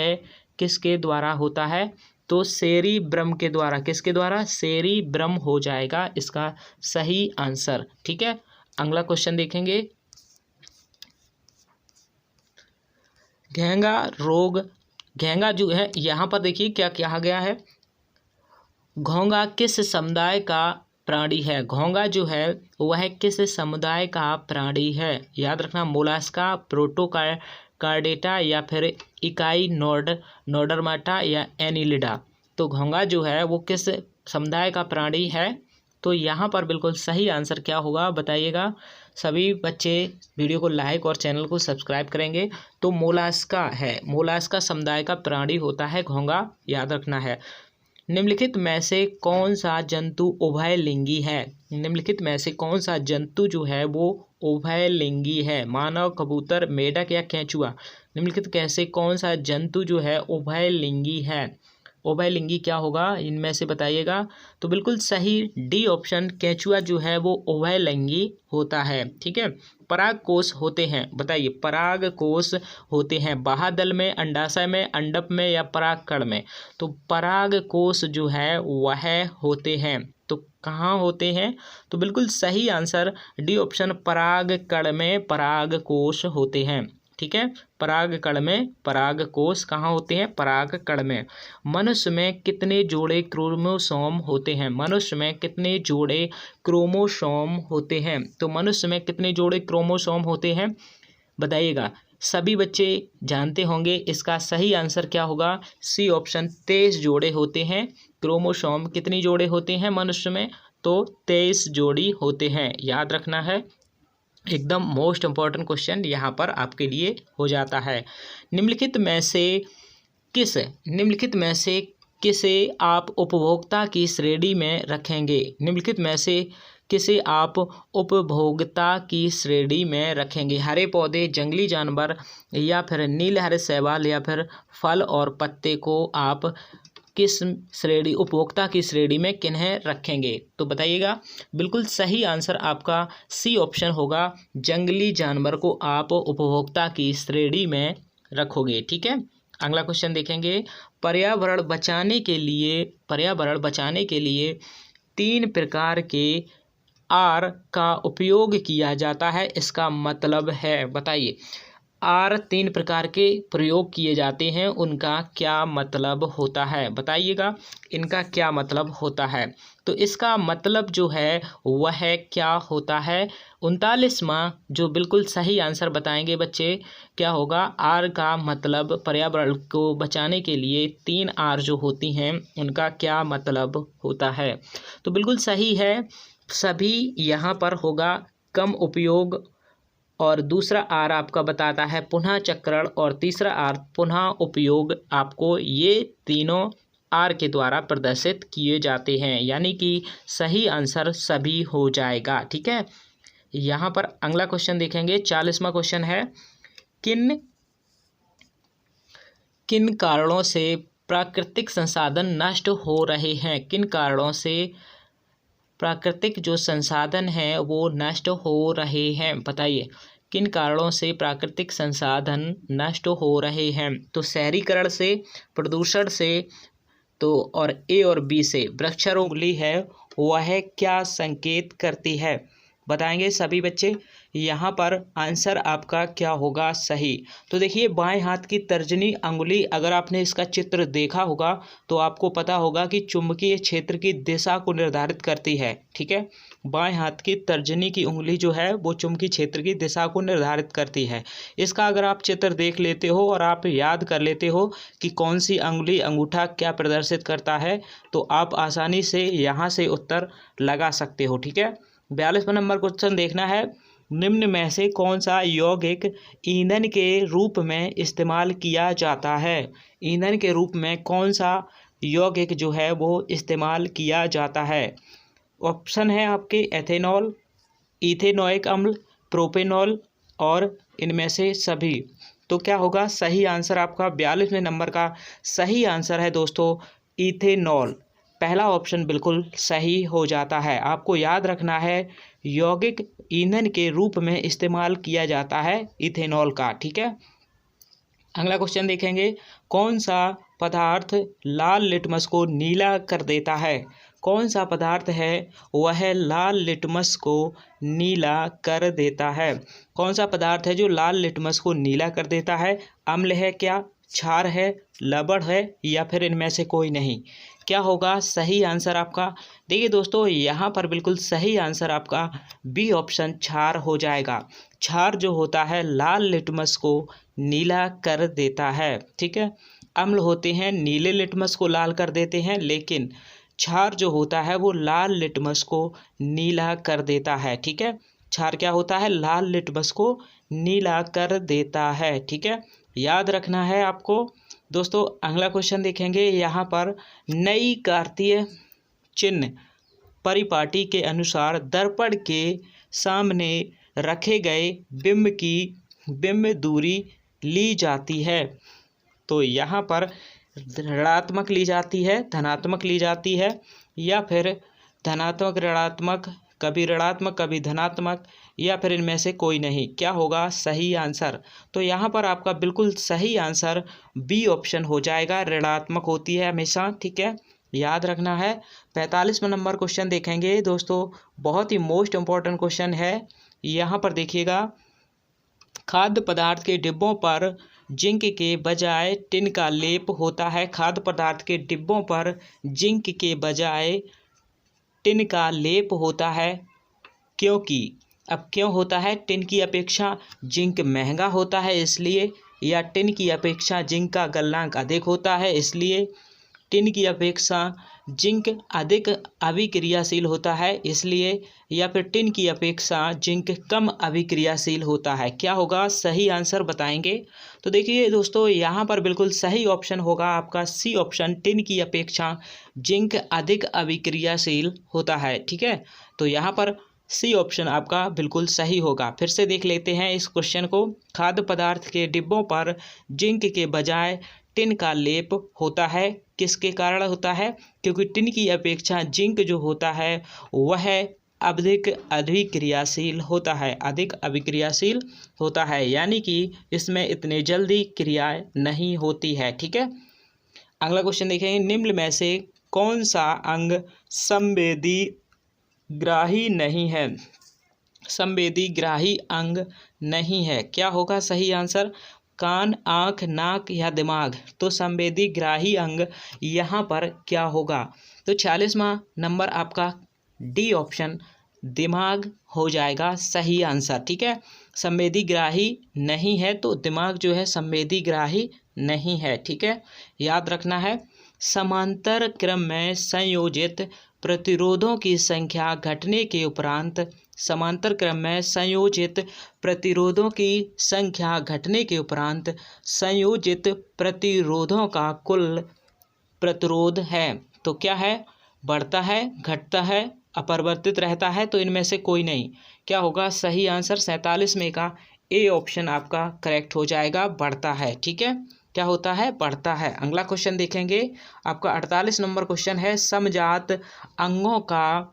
किसके द्वारा होता है? तो सेरिब्रम के द्वारा। किसके द्वारा? सेरिब्रम हो जाएगा इसका सही आंसर। ठीक है, अगला क्वेश्चन देखेंगे, घेंगा रोग, घेंगा जो है यहाँ पर देखिए क्या कहा गया है, घोंघा किस समुदाय का प्राणी है? घोंघा जो है वह किस समुदाय का प्राणी है? याद रखना, मोलास्का, प्रोटोकार्डेटा या फिर इकाई नोडरमाटा या एनिलिडा। तो घोंघा जो है वो किस समुदाय का प्राणी है? तो यहाँ पर बिल्कुल सही आंसर क्या होगा बताइएगा। सभी बच्चे वीडियो को लाइक और चैनल को सब्सक्राइब करेंगे। तो मोलास्का है, मोलास्का समुदाय का प्राणी होता है घोंघा, याद रखना है। निम्नलिखित में से कौन सा जंतु उभयलिंगी है? निम्नलिखित में से कौन सा जंतु जो है वो उभयलिंगी है? मानव, कबूतर, मेढक या केंचुआ? निम्नलिखित कैसे कौन सा जंतु जो है उभयलिंगी है? उभयलिंगी क्या होगा इनमें से बताइएगा। तो बिल्कुल सही डी ऑप्शन, केंचुआ जो है वो उभयलिंगी होता है। ठीक है, पराग कोष होते हैं, बताइए पराग कोष होते हैं बाह्यदल में, अंडाशय में, अंडप में या परागकण में? तो पराग कोष जो है वह होते हैं, तो कहाँ होते हैं? तो बिल्कुल सही आंसर डी ऑप्शन, परागकण में पराग कोष होते हैं। ठीक है। परागकण में, परागकोश कहाँ होते हैं? परागकण में। मनुष्य में कितने जोड़े क्रोमोसोम होते हैं? मनुष्य में कितने जोड़े क्रोमोसोम होते हैं? तो मनुष्य में कितने जोड़े क्रोमोसोम होते हैं बताइएगा। सभी बच्चे जानते होंगे, इसका सही आंसर क्या होगा? सी ऑप्शन, 23 जोड़े होते हैं। क्रोमोसोम कितनी जोड़े होते हैं मनुष्य में? तो 23 जोड़ी होते हैं, याद रखना है। एकदम मोस्ट इम्पॉर्टेंट क्वेश्चन यहाँ पर आपके लिए हो जाता है। निम्नलिखित में से किसे आप उपभोक्ता की श्रेणी में रखेंगे? निम्नलिखित में से किसे आप उपभोक्ता की श्रेणी में रखेंगे? हरे पौधे, जंगली जानवर, या फिर नील हरे शैवाल, या फिर फल और पत्ते को आप किस श्रेणी, उपभोक्ता की श्रेणी में किन्हें रखेंगे? तो बताइएगा। बिल्कुल सही आंसर आपका सी ऑप्शन होगा, जंगली जानवर को आप उपभोक्ता की श्रेणी में रखोगे, ठीक है। अगला क्वेश्चन देखेंगे। पर्यावरण बचाने के लिए 3 प्रकार के आर का उपयोग किया जाता है, इसका मतलब है बताइए। आर 3 प्रकार के प्रयोग किए जाते हैं, उनका क्या मतलब होता है बताइएगा। इनका क्या मतलब होता है? तो इसका मतलब जो है वह क्या होता है? 39वां जो बिल्कुल सही आंसर बताएंगे बच्चे, क्या होगा? आर का मतलब पर्यावरण को बचाने के लिए 3 आर जो होती हैं उनका क्या मतलब होता है? तो बिल्कुल सही है, सभी यहाँ पर होगा कम उपयोग, और दूसरा आर आपका बताता है पुनः चक्रण, और तीसरा आर पुनः उपयोग। आपको ये तीनों आर के द्वारा प्रदर्शित किए जाते हैं, यानी कि सही आंसर सभी हो जाएगा, ठीक है। यहाँ पर अगला क्वेश्चन देखेंगे। 40वां क्वेश्चन है, किन कारणों से प्राकृतिक संसाधन नष्ट हो रहे हैं? किन कारणों से प्राकृतिक जो संसाधन हैं वो नष्ट हो रहे हैं बताइए। किन कारणों से प्राकृतिक संसाधन नष्ट हो रहे हैं? तो शहरीकरण से, प्रदूषण से, तो और ए और बी से। वृक्षारोपण है वह क्या संकेत करती है बताएंगे सभी बच्चे। यहाँ पर आंसर आपका क्या होगा सही? तो देखिए, बाएं हाथ की तर्जनी अंगुली, अगर आपने इसका चित्र देखा होगा तो आपको पता होगा कि चुंबकीय क्षेत्र की दिशा को निर्धारित करती है, ठीक है। बाएं हाथ की तर्जनी की उंगली जो है वो चुंबकीय क्षेत्र की दिशा को निर्धारित करती है। इसका अगर आप चित्र देख लेते हो और आप याद कर लेते हो कि कौन सी अंगुली, अंगूठा क्या प्रदर्शित करता है, तो आप आसानी से यहाँ से उत्तर लगा सकते हो, ठीक है। 42वां नंबर क्वेश्चन देखना है। निम्न में से कौन सा यौगिक ईंधन के रूप में इस्तेमाल किया जाता है? ईंधन के रूप में कौन सा यौगिक जो है वो इस्तेमाल किया जाता है? ऑप्शन है आपके एथेनॉल, इथेनोइक अम्ल, प्रोपेनॉल, और इनमें से सभी। तो क्या होगा सही आंसर आपका? 42वें नंबर का सही आंसर है दोस्तों इथेनॉल। पहला ऑप्शन बिल्कुल सही हो जाता है। आपको याद रखना है यौगिक ईंधन के रूप में इस्तेमाल किया जाता है इथेनॉल का, ठीक है। अगला क्वेश्चन देखेंगे। कौन सा पदार्थ लाल लिटमस को नीला कर देता है? कौन सा पदार्थ है वह लाल लिटमस को नीला कर देता है? कौन सा पदार्थ है जो लाल लिटमस को नीला कर देता है? अम्ल है क्या, क्षार है, लवण है, या फिर इनमें से कोई नहीं? क्या होगा सही आंसर आपका? देखिए दोस्तों, यहाँ पर बिल्कुल सही आंसर आपका बी ऑप्शन क्षार हो जाएगा। क्षार जो होता है लाल लिटमस को नीला कर देता है, ठीक है। अम्ल होते हैं नीले लिटमस को लाल कर देते हैं, लेकिन क्षार जो होता है वो लाल लिटमस को नीला कर देता है, ठीक है। क्षार क्या होता है? लाल लिटमस को नीला कर देता है, ठीक है। याद रखना है आपको दोस्तों। अगला क्वेश्चन देखेंगे। यहाँ पर नई कार्तीय चिन्ह परिपाटी के अनुसार दर्पण के सामने रखे गए बिंब की बिंब दूरी ली जाती है। तो यहाँ पर ऋणात्मक ली जाती है, धनात्मक ली जाती है, या फिर धनात्मक ऋणात्मक, कभी ऋणात्मक कभी धनात्मक, या फिर इनमें से कोई नहीं? क्या होगा सही आंसर? तो यहाँ पर आपका बिल्कुल सही आंसर बी ऑप्शन हो जाएगा, ऋणात्मक होती है हमेशा, ठीक है। याद रखना है। 45वां नंबर क्वेश्चन देखेंगे दोस्तों, बहुत ही मोस्ट इम्पॉर्टेंट क्वेश्चन है। यहाँ पर देखिएगा, खाद्य पदार्थ के डिब्बों पर जिंक के बजाय टिन का लेप होता है। खाद्य पदार्थ के डिब्बों पर जिंक के बजाय टिन का लेप होता है क्योंकि, अब क्यों होता है? टिन की अपेक्षा जिंक महंगा होता है इसलिए, या टिन की अपेक्षा जिंक का गलनांक अधिक होता है इसलिए, टिन की अपेक्षा जिंक अधिक अभिक्रियाशील होता है इसलिए, या फिर टिन की अपेक्षा जिंक कम अभिक्रियाशील होता है। क्या होगा? सही आंसर बताएंगे। तो देखिए दोस्तों, यहाँ पर बिल्कुल सही ऑप्शन होगा आपका सी ऑप्शन, टिन की अपेक्षा जिंक अधिक अभिक्रियाशील होता है। ठीक है, तो यहाँ पर सी ऑप्शन आपका बिल्कुल सही होगा। फिर से देख लेते हैं इस क्वेश्चन को। खाद्य पदार्थ के डिब्बों पर जिंक के बजाय टिन का लेप होता है, किसके कारण होता है? क्योंकि टिन की अपेक्षा जिंक जो होता है वह अधिक अभिक्रियाशील होता है, अधिक अभिक्रियाशील होता है, यानी कि इसमें इतने जल्दी क्रियाएं नहीं होती है। ठीक है, अगला क्वेश्चन देखेंगे। निम्न में से कौन सा अंग संवेदी ग्राही नहीं है? संवेदी ग्राही अंग नहीं है, क्या होगा सही आंसर? कान, आँख, नाक या दिमाग? तो संवेदी ग्राही अंग यहाँ पर क्या होगा? तो 46वां नंबर आपका डी ऑप्शन दिमाग हो जाएगा सही आंसर। ठीक है, संवेदी ग्राही नहीं है तो दिमाग जो है संवेदी ग्राही नहीं है। ठीक है, याद रखना है। समांतर क्रम में संयोजित प्रतिरोधों की संख्या घटने के उपरांत, समांतर क्रम में संयोजित प्रतिरोधों की संख्या घटने के उपरांत संयोजित प्रतिरोधों का कुल प्रतिरोध है तो क्या है? बढ़ता है, घटता है, अपरिवर्तित रहता है? तो इनमें से कोई नहीं। क्या होगा सही आंसर? 47 में का ए ऑप्शन आपका करेक्ट हो जाएगा, बढ़ता है। ठीक है, क्या होता है? बढ़ता है। अगला क्वेश्चन देखेंगे आपका 48 नंबर क्वेश्चन है, समजात अंगों का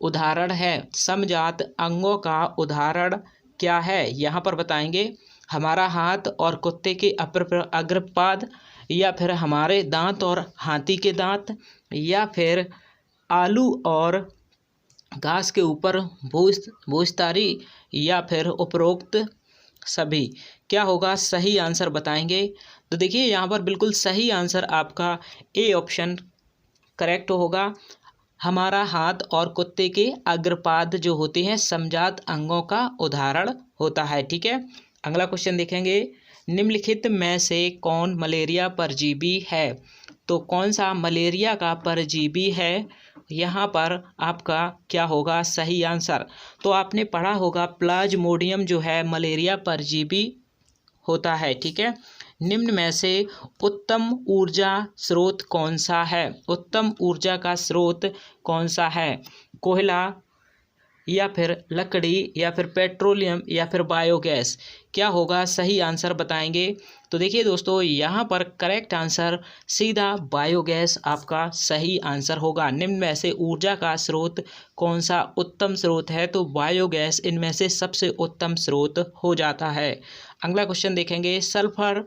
उदाहरण है। समजात अंगों का उदाहरण क्या है? यहाँ पर बताएंगे हमारा हाथ और कुत्ते के अग्रपाद, या फिर हमारे दांत और हाथी के दांत, या फिर आलू और घास के ऊपर भूसतारी, या फिर उपरोक्त सभी? क्या होगा सही आंसर बताएंगे। तो देखिए यहाँ पर बिल्कुल सही आंसर आपका ए ऑप्शन करेक्ट होगा। हमारा हाथ और कुत्ते के अग्रपाद जो होते हैं समजात अंगों का उदाहरण होता है। ठीक है, अगला क्वेश्चन देखेंगे। निम्नलिखित में से कौन मलेरिया परजीवी है? तो कौन सा मलेरिया का परजीवी है? यहाँ पर आपका क्या होगा सही आंसर? तो आपने पढ़ा होगा प्लाज्मोडियम जो है मलेरिया परजीवी होता है। ठीक है, निम्न में से उत्तम ऊर्जा स्रोत कौन सा है? उत्तम ऊर्जा का स्रोत कौन सा है? कोयला, या फिर लकड़ी, या फिर पेट्रोलियम, या फिर बायोगैस? क्या होगा सही आंसर बताएंगे। तो देखिए दोस्तों, यहाँ पर करेक्ट आंसर सीधा बायोगैस आपका सही आंसर होगा। निम्न में से ऊर्जा का स्रोत कौन सा उत्तम स्रोत है? तो बायोगैस इनमें से सबसे उत्तम स्रोत हो जाता है। अगला क्वेश्चन देखेंगे सल्फर।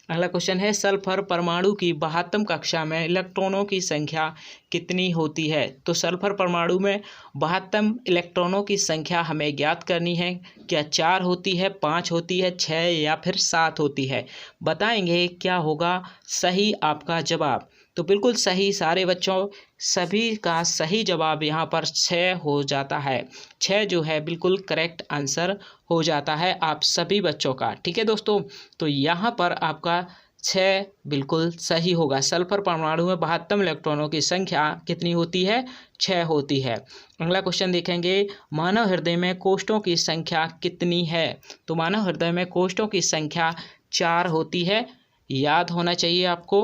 अगला क्वेश्चन है सल्फर परमाणु की 72 कक्षा में इलेक्ट्रॉनों की संख्या कितनी होती है? तो सल्फर परमाणु में 72 इलेक्ट्रॉनों की संख्या हमें ज्ञात करनी है। क्या 4 होती है, 5 होती है, 6 या फिर 7 होती है? बताएंगे क्या होगा सही आपका जवाब। तो बिल्कुल सही सारे बच्चों, सभी का सही जवाब यहाँ पर 6 हो जाता है। 6 जो है बिल्कुल करेक्ट आंसर हो जाता है आप सभी बच्चों का। ठीक है दोस्तों, तो यहाँ पर आपका 6 बिल्कुल सही होगा। सल्फर परमाणु में 72 इलेक्ट्रॉनों की संख्या कितनी होती है? 6 होती है। अगला क्वेश्चन देखेंगे, मानव हृदय में कोष्ठों की संख्या कितनी है? तो मानव हृदय में कोष्ठों की संख्या 4 होती है, याद होना चाहिए आपको।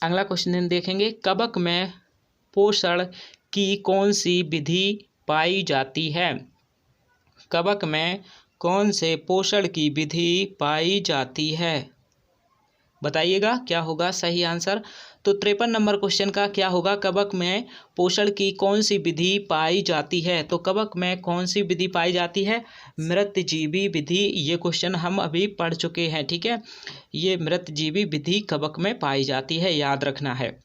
अगला क्वेश्चन देखेंगे, कवक में पोषण की कौन सी विधि पाई जाती है? कवक में कौन से पोषण की विधि पाई जाती है? बताइएगा क्या होगा सही आंसर। तो 53 नंबर क्वेश्चन का क्या होगा, कवक में पोषण की कौन सी विधि पाई जाती है? तो कवक में कौन सी विधि पाई जाती है? मृतजीवी विधि। ये क्वेश्चन हम अभी पढ़ चुके हैं। ठीक है, ये मृतजीवी विधि कवक में पाई जाती है, याद रखना है।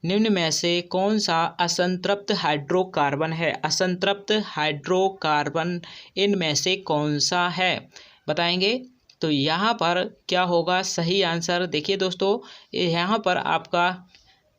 निम्न में से कौन सा असंतृप्त हाइड्रोकार्बन है? असंतृप्त हाइड्रोकार्बन इनमें से कौन सा है? बताएंगे तो यहाँ पर क्या होगा सही आंसर? देखिए दोस्तों, यहाँ पर आपका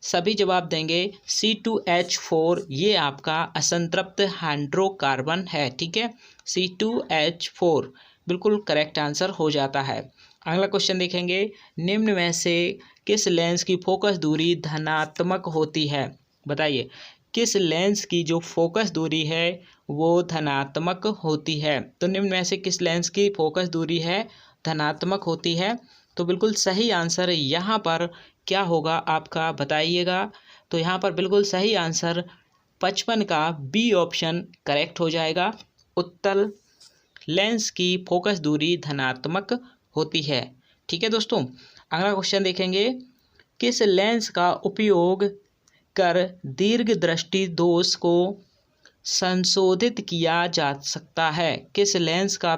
सभी जवाब देंगे C2H4, ये आपका असंतृप्त हाइड्रोकार्बन है। ठीक है, C2H4 बिल्कुल करेक्ट आंसर हो जाता है। अगला क्वेश्चन देखेंगे, निम्न में से किस लेंस की फोकस दूरी धनात्मक होती है? बताइए, किस लेंस की जो फोकस दूरी है वो धनात्मक होती है? तो निम्न में से किस लेंस की फोकस दूरी है धनात्मक होती है? तो बिल्कुल सही आंसर यहाँ पर क्या होगा आपका, बताइएगा। तो यहाँ पर बिल्कुल सही आंसर 55 का बी ऑप्शन करेक्ट हो जाएगा। उत्तल लेंस की फोकस दूरी धनात्मक होती है। ठीक है दोस्तों, अगला क्वेश्चन देखेंगे, किस लेंस का उपयोग कर दीर्घ दृष्टि दोष को संशोधित किया जा सकता है? किस लेंस का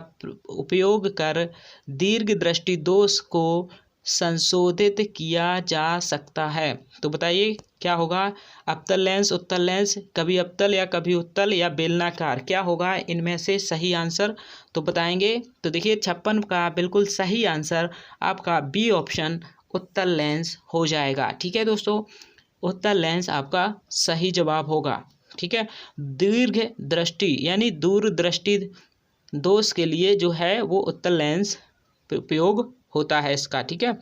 उपयोग कर दीर्घ दृष्टि दोष को संशोधित किया जा सकता है? तो बताइए क्या होगा? अवतल लेंस, उत्तल लेंस, कभी अवतल या कभी उत्तल या बेलनाकार, क्या होगा इनमें से सही आंसर? तो बताएंगे। तो देखिए 56 का बिल्कुल सही आंसर आपका बी ऑप्शन उत्तल लेंस हो जाएगा। ठीक है दोस्तों, उत्तल लेंस आपका सही जवाब होगा। ठीक है, दीर्घ दृष्टि यानी दूरदृष्टि दोष के लिए जो है वो उत्तल लेंस उपयोग होता है इसका। ठीक है,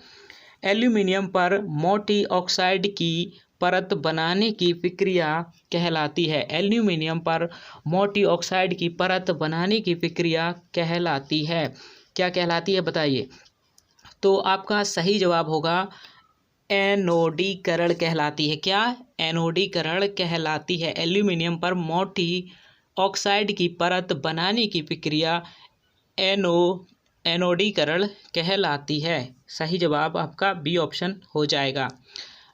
एल्यूमिनियम पर मोटी ऑक्साइड की परत बनाने की प्रक्रिया कहलाती है। एल्यूमिनियम पर मोटी ऑक्साइड की परत बनाने की प्रक्रिया कहलाती है, क्या कहलाती है बताइए? तो आपका सही जवाब होगा एनोडीकरण कहलाती है। क्या? एनोडीकरण कहलाती है। एल्यूमिनियम पर मोटी ऑक्साइड की परत बनाने की प्रक्रिया एनोडीकरण कहलाती है। सही जवाब आपका बी ऑप्शन हो जाएगा।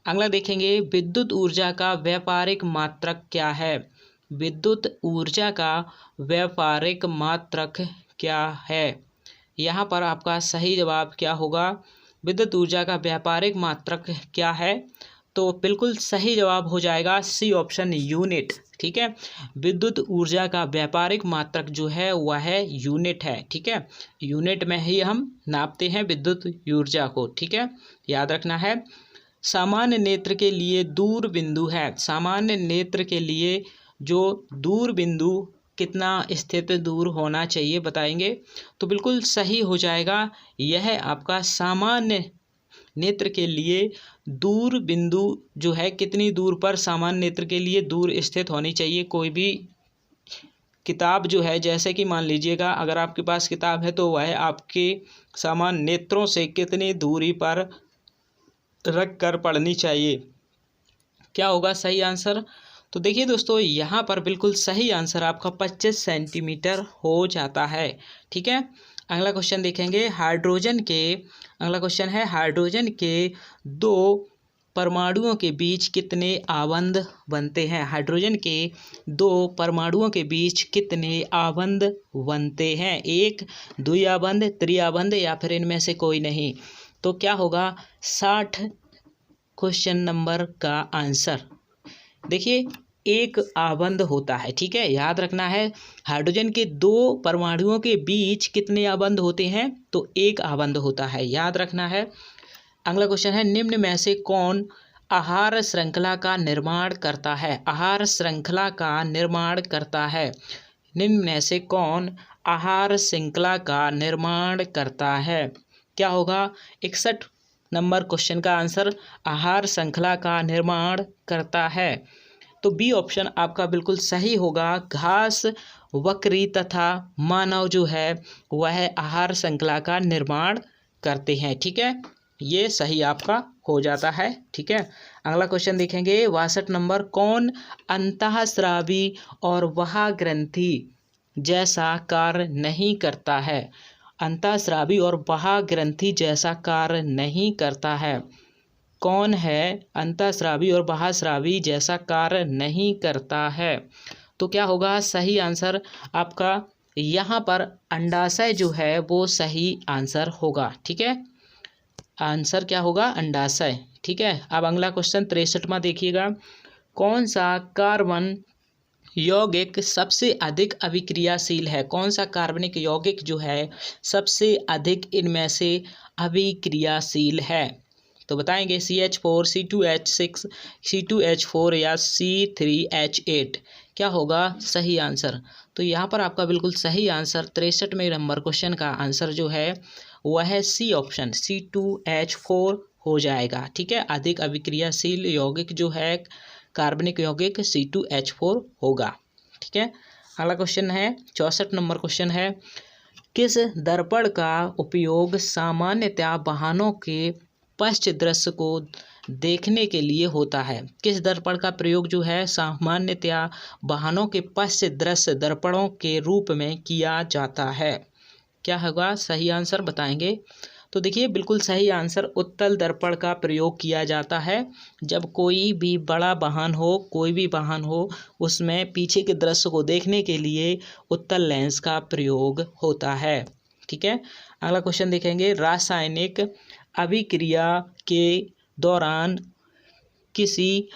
अगला देखेंगे, विद्युत ऊर्जा का व्यापारिक मात्रक क्या है? विद्युत ऊर्जा का व्यापारिक मात्रक क्या है? यहाँ पर आपका सही जवाब क्या होगा? विद्युत ऊर्जा का व्यापारिक मात्रक क्या है? तो बिल्कुल सही जवाब हो जाएगा सी ऑप्शन, यूनिट। ठीक है, विद्युत ऊर्जा का व्यापारिक मात्रक जो है वह है यूनिट है। ठीक है, यूनिट में ही हम नापते हैं विद्युत ऊर्जा को। ठीक है, याद रखना है। सामान्य नेत्र के लिए दूर बिंदु है। सामान्य नेत्र के लिए जो दूर बिंदु कितना स्थित दूर होना चाहिए बताएंगे? तो बिल्कुल सही हो जाएगा, यह आपका सामान्य नेत्र के लिए दूर बिंदु जो है कितनी दूर पर सामान्य नेत्र के लिए दूर स्थित होनी चाहिए। कोई भी किताब जो है, जैसे कि मान लीजिएगा अगर आपके पास किताब है तो वह आपके सामान्य नेत्रों से कितनी दूरी पर रख कर पढ़नी चाहिए, क्या होगा सही आंसर? तो देखिए दोस्तों, यहाँ पर बिल्कुल सही आंसर आपका 25 सेंटीमीटर हो जाता है। ठीक है, अगला क्वेश्चन देखेंगे, अगला क्वेश्चन है, हाइड्रोजन के दो परमाणुओं के बीच कितने आबंध बनते हैं? हाइड्रोजन के दो परमाणुओं के बीच कितने आबंध बनते हैं? एक, द्विआबंध, त्रिआबंध या फिर इनमें से कोई नहीं? तो क्या होगा 60 क्वेश्चन नंबर का आंसर? देखिए एक आबंध होता है। ठीक है, याद रखना है, हाइड्रोजन के दो परमाणुओं के बीच कितने आबंध होते हैं? तो एक आबंध होता है, याद रखना है। अगला क्वेश्चन है, निम्न में से कौन आहार श्रृंखला का निर्माण करता है? आहार श्रृंखला का निर्माण करता है। निम्न में से कौन आहार श्रृंखला का निर्माण करता है? क्या होगा 61 नंबर क्वेश्चन का आंसर, आहार श्रृंखला का निर्माण करता है। तो बी ऑप्शन आपका बिल्कुल सही होगा। घास, बकरी तथा मानव जो है वह आहार श्रृंखला का निर्माण करते हैं। ठीक है, ये सही आपका हो जाता है। ठीक है, अगला क्वेश्चन देखेंगे 62 नंबर, कौन अंतःस्रावी और वहा ग्रंथि जैसा कार्य नहीं करता है? अंतःस्रावी और वहा ग्रंथि जैसा कार्य नहीं करता है। कौन है अंतःस्रावी और बाह्यस्रावी जैसा कार्य नहीं करता है? तो क्या होगा सही आंसर आपका? यहाँ पर अंडाशय जो है वो सही आंसर होगा। ठीक है, आंसर क्या होगा? अंडाशय। ठीक है, अब अगला क्वेश्चन 63वां देखिएगा, कौन सा कार्बन यौगिक सबसे अधिक अभिक्रियाशील है? कौन सा कार्बनिक यौगिक जो है सबसे अधिक इनमें से अभिक्रियाशील है? तो बताएंगे CH4, C2H6, C2H4 या C3H8। क्या होगा सही आंसर? तो यहाँ पर आपका बिल्कुल सही आंसर 63वें नंबर क्वेश्चन का आंसर जो है वह है सी ऑप्शन, C2H4 हो जाएगा। ठीक है, अधिक अभिक्रियाशील यौगिक जो है कार्बनिक यौगिक C2H4 होगा। ठीक है, अगला क्वेश्चन है 64 नंबर क्वेश्चन है, किस दर्पण का उपयोग सामान्यतः वाहनों के पश्च दृश्य को देखने के लिए होता है? किस दर्पण का प्रयोग जो है सामान्यतः वाहनों के पश्च दृश्य दर्पणों के रूप में किया जाता है? क्या होगा सही आंसर बताएंगे? तो देखिए बिल्कुल सही आंसर उत्तल दर्पण का प्रयोग किया जाता है। जब कोई भी बड़ा वाहन हो, कोई भी वाहन हो, उसमें पीछे के दृश्य को देखने के लिए उत्तल लेंस का प्रयोग होता है। ठीक है, अगला क्वेश्चन देखेंगे, रासायनिक अभिक्रिया के दौरान किसी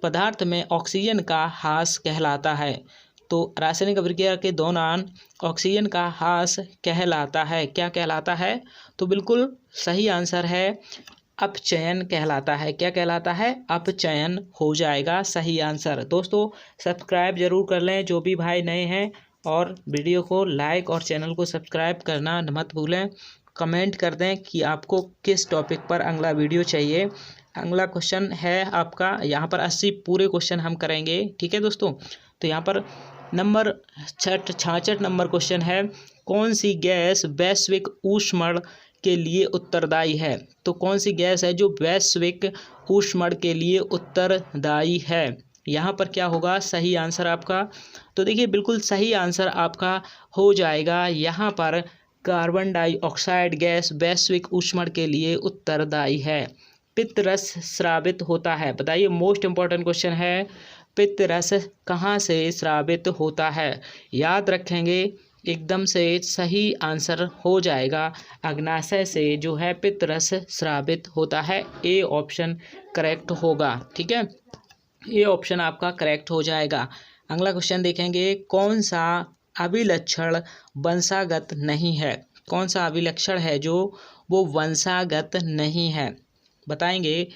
पदार्थ में ऑक्सीजन का ह्रास कहलाता है? तो रासायनिक अभिक्रिया के दौरान ऑक्सीजन का ह्रास कहलाता है, क्या कहलाता है? तो बिल्कुल सही आंसर है अपचयन कहलाता है। क्या कहलाता है? अपचयन हो जाएगा सही आंसर। दोस्तों सब्सक्राइब जरूर कर लें जो भी भाई नए हैं, और वीडियो को लाइक और चैनल को सब्सक्राइब करना मत भूलें। कमेंट कर दें कि आपको किस टॉपिक पर अगला वीडियो चाहिए। अगला क्वेश्चन है आपका, यहाँ पर 80 पूरे क्वेश्चन हम करेंगे। ठीक है दोस्तों, तो यहाँ पर नंबर 66 नंबर क्वेश्चन है, कौन सी गैस वैश्विक ऊष्मण के लिए उत्तरदायी है? तो कौन सी गैस है जो वैश्विक ऊष्मण के लिए उत्तरदायी है? यहाँ पर क्या होगा सही आंसर आपका? तो देखिए बिल्कुल सही आंसर आपका हो जाएगा यहाँ पर कार्बन डाइऑक्साइड गैस वैश्विक ऊष्मण के लिए उत्तरदायी है। पित्तरस स्रावित होता है, बताइए मोस्ट इम्पॉर्टेंट क्वेश्चन है, पित्तरस कहाँ से स्रावित होता है? याद रखेंगे एकदम से सही आंसर हो जाएगा, अग्नाशय से जो है पित्तरस स्रावित होता है। ए ऑप्शन करेक्ट होगा। ठीक है, ए ऑप्शन आपका करेक्ट हो जाएगा। अगला क्वेश्चन देखेंगे, कौन सा अभिलक्षण वंशागत नहीं है? कौन सा अभिलक्षण है जो वो वंशागत नहीं है? बताएंगे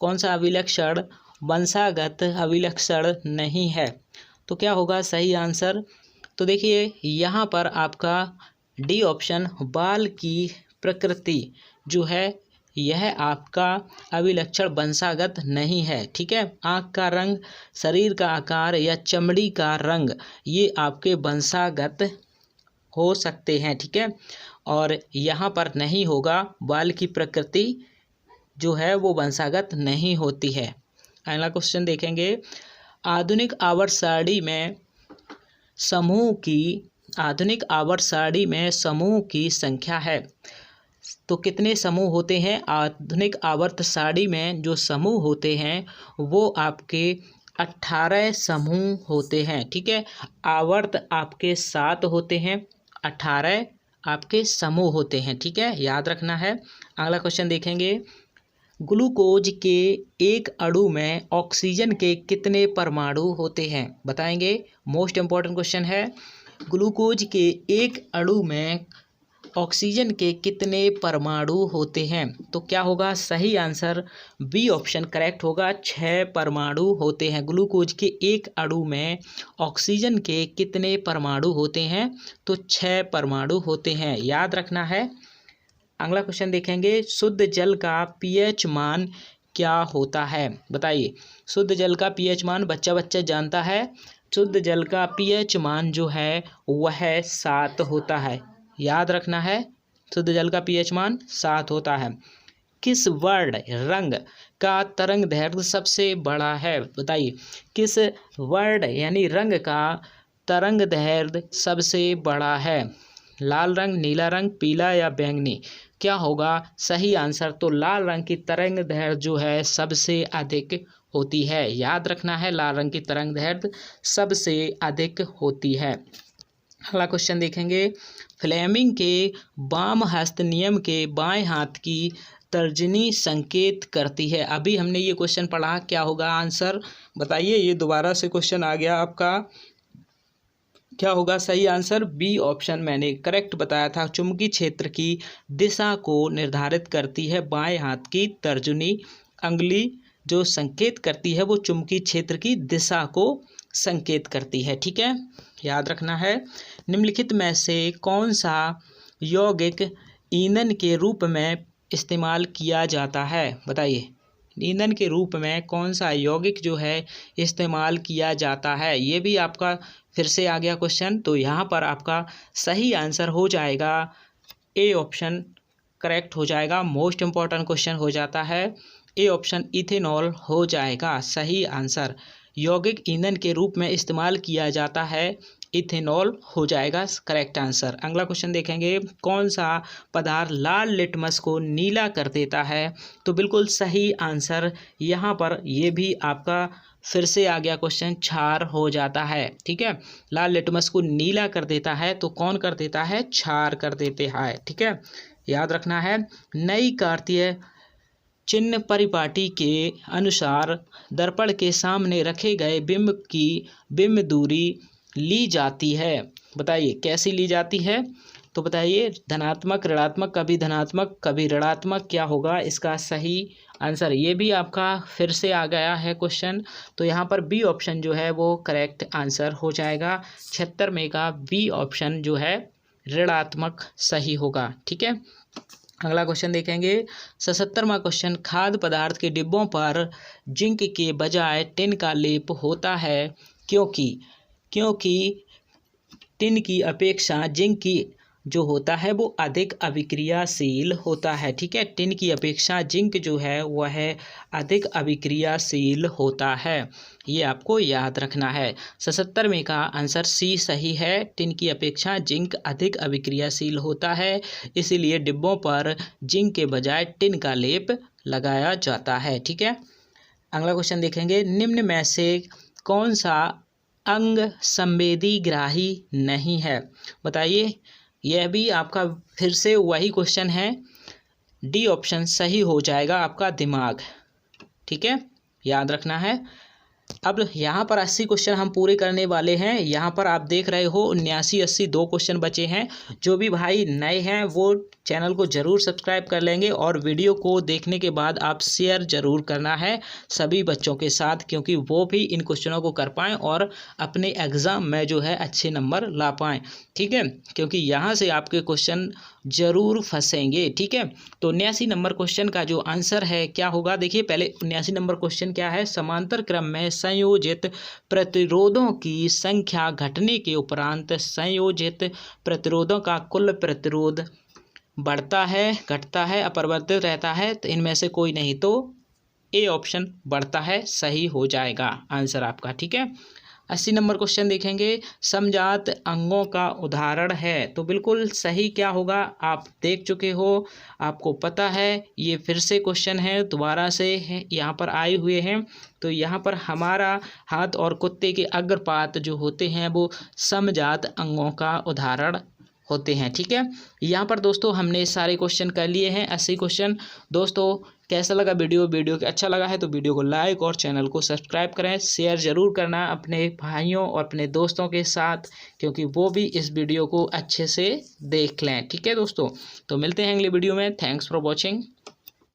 कौन सा अभिलक्षण वंशागत अभिलक्षण नहीं है? तो क्या होगा सही आंसर? तो देखिए यहाँ पर आपका डी ऑप्शन, बाल की प्रकृति जो है यह आपका अभिलक्षण वंशागत नहीं है। ठीक है, आँख का रंग, शरीर का आकार या चमड़ी का रंग ये आपके वंशागत हो सकते हैं। ठीक है, और यहाँ पर नहीं होगा, बाल की प्रकृति जो है वो वंशागत नहीं होती है। अगला क्वेश्चन देखेंगे, आधुनिक आवर्त सारणी में समूह की संख्या है तो कितने समूह होते हैं? आधुनिक आवर्त सारणी में जो समूह होते हैं वो आपके 18 समूह होते हैं। ठीक है, आवर्त आपके 7 होते हैं, 18 आपके समूह होते हैं। ठीक है, याद रखना है। अगला क्वेश्चन देखेंगे, ग्लूकोज के एक अणु में ऑक्सीजन के कितने परमाणु होते हैं? बताएंगे, मोस्ट इम्पॉर्टेंट क्वेश्चन है, ग्लूकोज के एक अणु में ऑक्सीजन के कितने परमाणु होते हैं? तो क्या होगा सही आंसर? बी ऑप्शन करेक्ट होगा, 6 परमाणु होते हैं। ग्लूकोज के एक अणु में ऑक्सीजन के कितने परमाणु होते हैं? तो 6 परमाणु होते हैं, याद रखना है। अगला क्वेश्चन देखेंगे, शुद्ध जल का पीएच मान क्या होता है? बताइए, शुद्ध जल का पीएच मान बच्चा जानता है। शुद्ध जल का पीएच मान जो है वह 7 होता है, याद रखना है। शुद्ध जल का पीएच मान 7 होता है। किस वर्ण रंग का तरंग दैर्घ्य सबसे बड़ा है? बताइए, किस वर्ण यानी रंग का तरंग दैर्घ्य सबसे बड़ा है? लाल रंग, नीला रंग, पीला या बैंगनी? क्या होगा सही आंसर? तो लाल रंग की तरंग दैर्घ्य जो है सबसे अधिक होती है, याद रखना है, लाल रंग की तरंग दैर्घ्य सबसे अधिक होती है। अगला क्वेश्चन देखेंगे, फ्लेमिंग के वाम हस्त नियम के बाएं हाथ की तर्जनी संकेत करती है। अभी हमने ये क्वेश्चन पढ़ा, क्या होगा आंसर? बताइए, ये दोबारा से क्वेश्चन आ गया आपका, क्या होगा सही आंसर? बी ऑप्शन मैंने करेक्ट बताया था। चुंबकीय क्षेत्र की दिशा को निर्धारित करती है बाएं हाथ की तर्जनी अंगुली, जो संकेत करती है वो चुंबकीय क्षेत्र की दिशा को संकेत करती है। ठीक है, याद रखना है। निम्नलिखित में से कौन सा यौगिक ईंधन के रूप में इस्तेमाल किया जाता है? बताइए, ईंधन के रूप में कौन सा यौगिक जो है इस्तेमाल किया जाता है? ये भी आपका फिर से आ गया क्वेश्चन, तो यहाँ पर आपका सही आंसर हो जाएगा ए ऑप्शन करेक्ट हो जाएगा। मोस्ट इम्पॉर्टेंट क्वेश्चन हो जाता है, ए ऑप्शन इथेनॉल हो जाएगा सही आंसर। यौगिक ईंधन के रूप में इस्तेमाल किया जाता है, इथेनॉल हो जाएगा करेक्ट आंसर। अगला क्वेश्चन देखेंगे, कौन सा पदार्थ लाल लिटमस को नीला कर देता है? तो बिल्कुल सही आंसर यहाँ पर ये भी आपका फिर से आ गया क्वेश्चन, क्षार हो जाता है। ठीक है, लाल लिटमस को नीला कर देता है तो कौन कर देता है? क्षार कर देते हैं। ठीक है, याद रखना है। नई कार्तीय चिन्ह परिपाटी के अनुसार दर्पण के सामने रखे गए बिंब की बिंब दूरी ली जाती है। बताइए कैसी ली जाती है? तो बताइए, धनात्मक ऋणात्मक, कभी धनात्मक कभी ऋणात्मक, क्या होगा इसका सही आंसर? ये भी आपका फिर से आ गया है क्वेश्चन, तो यहाँ पर बी ऑप्शन जो है वो करेक्ट आंसर हो जाएगा। 76 में का बी ऑप्शन जो है ऋणात्मक सही होगा। ठीक है, अगला क्वेश्चन देखेंगे, 77वां क्वेश्चन, खाद्य पदार्थ के डिब्बों पर जिंक के बजाय टिन का लेप होता है क्योंकि टिन की अपेक्षा जिंक की जो होता है वो अधिक अभिक्रियाशील होता है। ठीक है, टिन की अपेक्षा जिंक जो है वह अधिक अभिक्रियाशील होता है, ये आपको याद रखना है। 77 में का आंसर सी सही है, टिन की अपेक्षा जिंक अधिक अभिक्रियाशील होता है, इसीलिए डिब्बों पर जिंक के बजाय टिन का लेप लगाया जाता है। ठीक है, अगला क्वेश्चन देखेंगे, निम्न में से कौन सा अंग संवेदी ग्राही नहीं है? बताइए, यह भी आपका फिर से वही क्वेश्चन है, डी ऑप्शन सही हो जाएगा आपका दिमाग। ठीक है, याद रखना है। अब यहाँ पर 80 क्वेश्चन हम पूरे करने वाले हैं। यहाँ पर आप देख रहे हो 79 80 2 क्वेश्चन बचे हैं। जो भी भाई नए हैं वो चैनल को ज़रूर सब्सक्राइब कर लेंगे और वीडियो को देखने के बाद आप शेयर ज़रूर करना है सभी बच्चों के साथ, क्योंकि वो भी इन क्वेश्चनों को कर पाएँ और अपने एग्ज़ाम में जो है अच्छे नंबर ला पाएँ। ठीक है, क्योंकि यहाँ से आपके क्वेश्चन ज़रूर फंसेंगे। ठीक है, तो 79 नंबर क्वेश्चन का जो आंसर है क्या होगा? देखिए, पहले 79 नंबर क्वेश्चन क्या है, समांतर क्रम में संयोजित प्रतिरोधों की संख्या घटने के उपरांत संयोजित प्रतिरोधों का कुल प्रतिरोध बढ़ता है, घटता है, अपरिवर्तित रहता है? तो इनमें से कोई नहीं, तो ए ऑप्शन बढ़ता है सही हो जाएगा आंसर आपका। ठीक है, 80 नंबर क्वेश्चन देखेंगे, समजात अंगों का उदाहरण है? तो बिल्कुल सही क्या होगा, आप देख चुके हो, आपको पता है। ये फिर से क्वेश्चन है, दोबारा से यहाँ पर आए हुए हैं। तो यहाँ पर हमारा हाथ और कुत्ते के अग्रपात जो होते हैं वो समजात अंगों का उदाहरण होते हैं। ठीक है, यहाँ पर दोस्तों हमने सारे क्वेश्चन कर लिए हैं, 80 क्वेश्चन। दोस्तों कैसा लगा वीडियो अच्छा लगा है तो वीडियो को लाइक और चैनल को सब्सक्राइब करें, शेयर ज़रूर करना अपने भाइयों और अपने दोस्तों के साथ, क्योंकि वो भी इस वीडियो को अच्छे से देख लें। ठीक है दोस्तों, तो मिलते हैं अगले वीडियो में। Thanks for watching.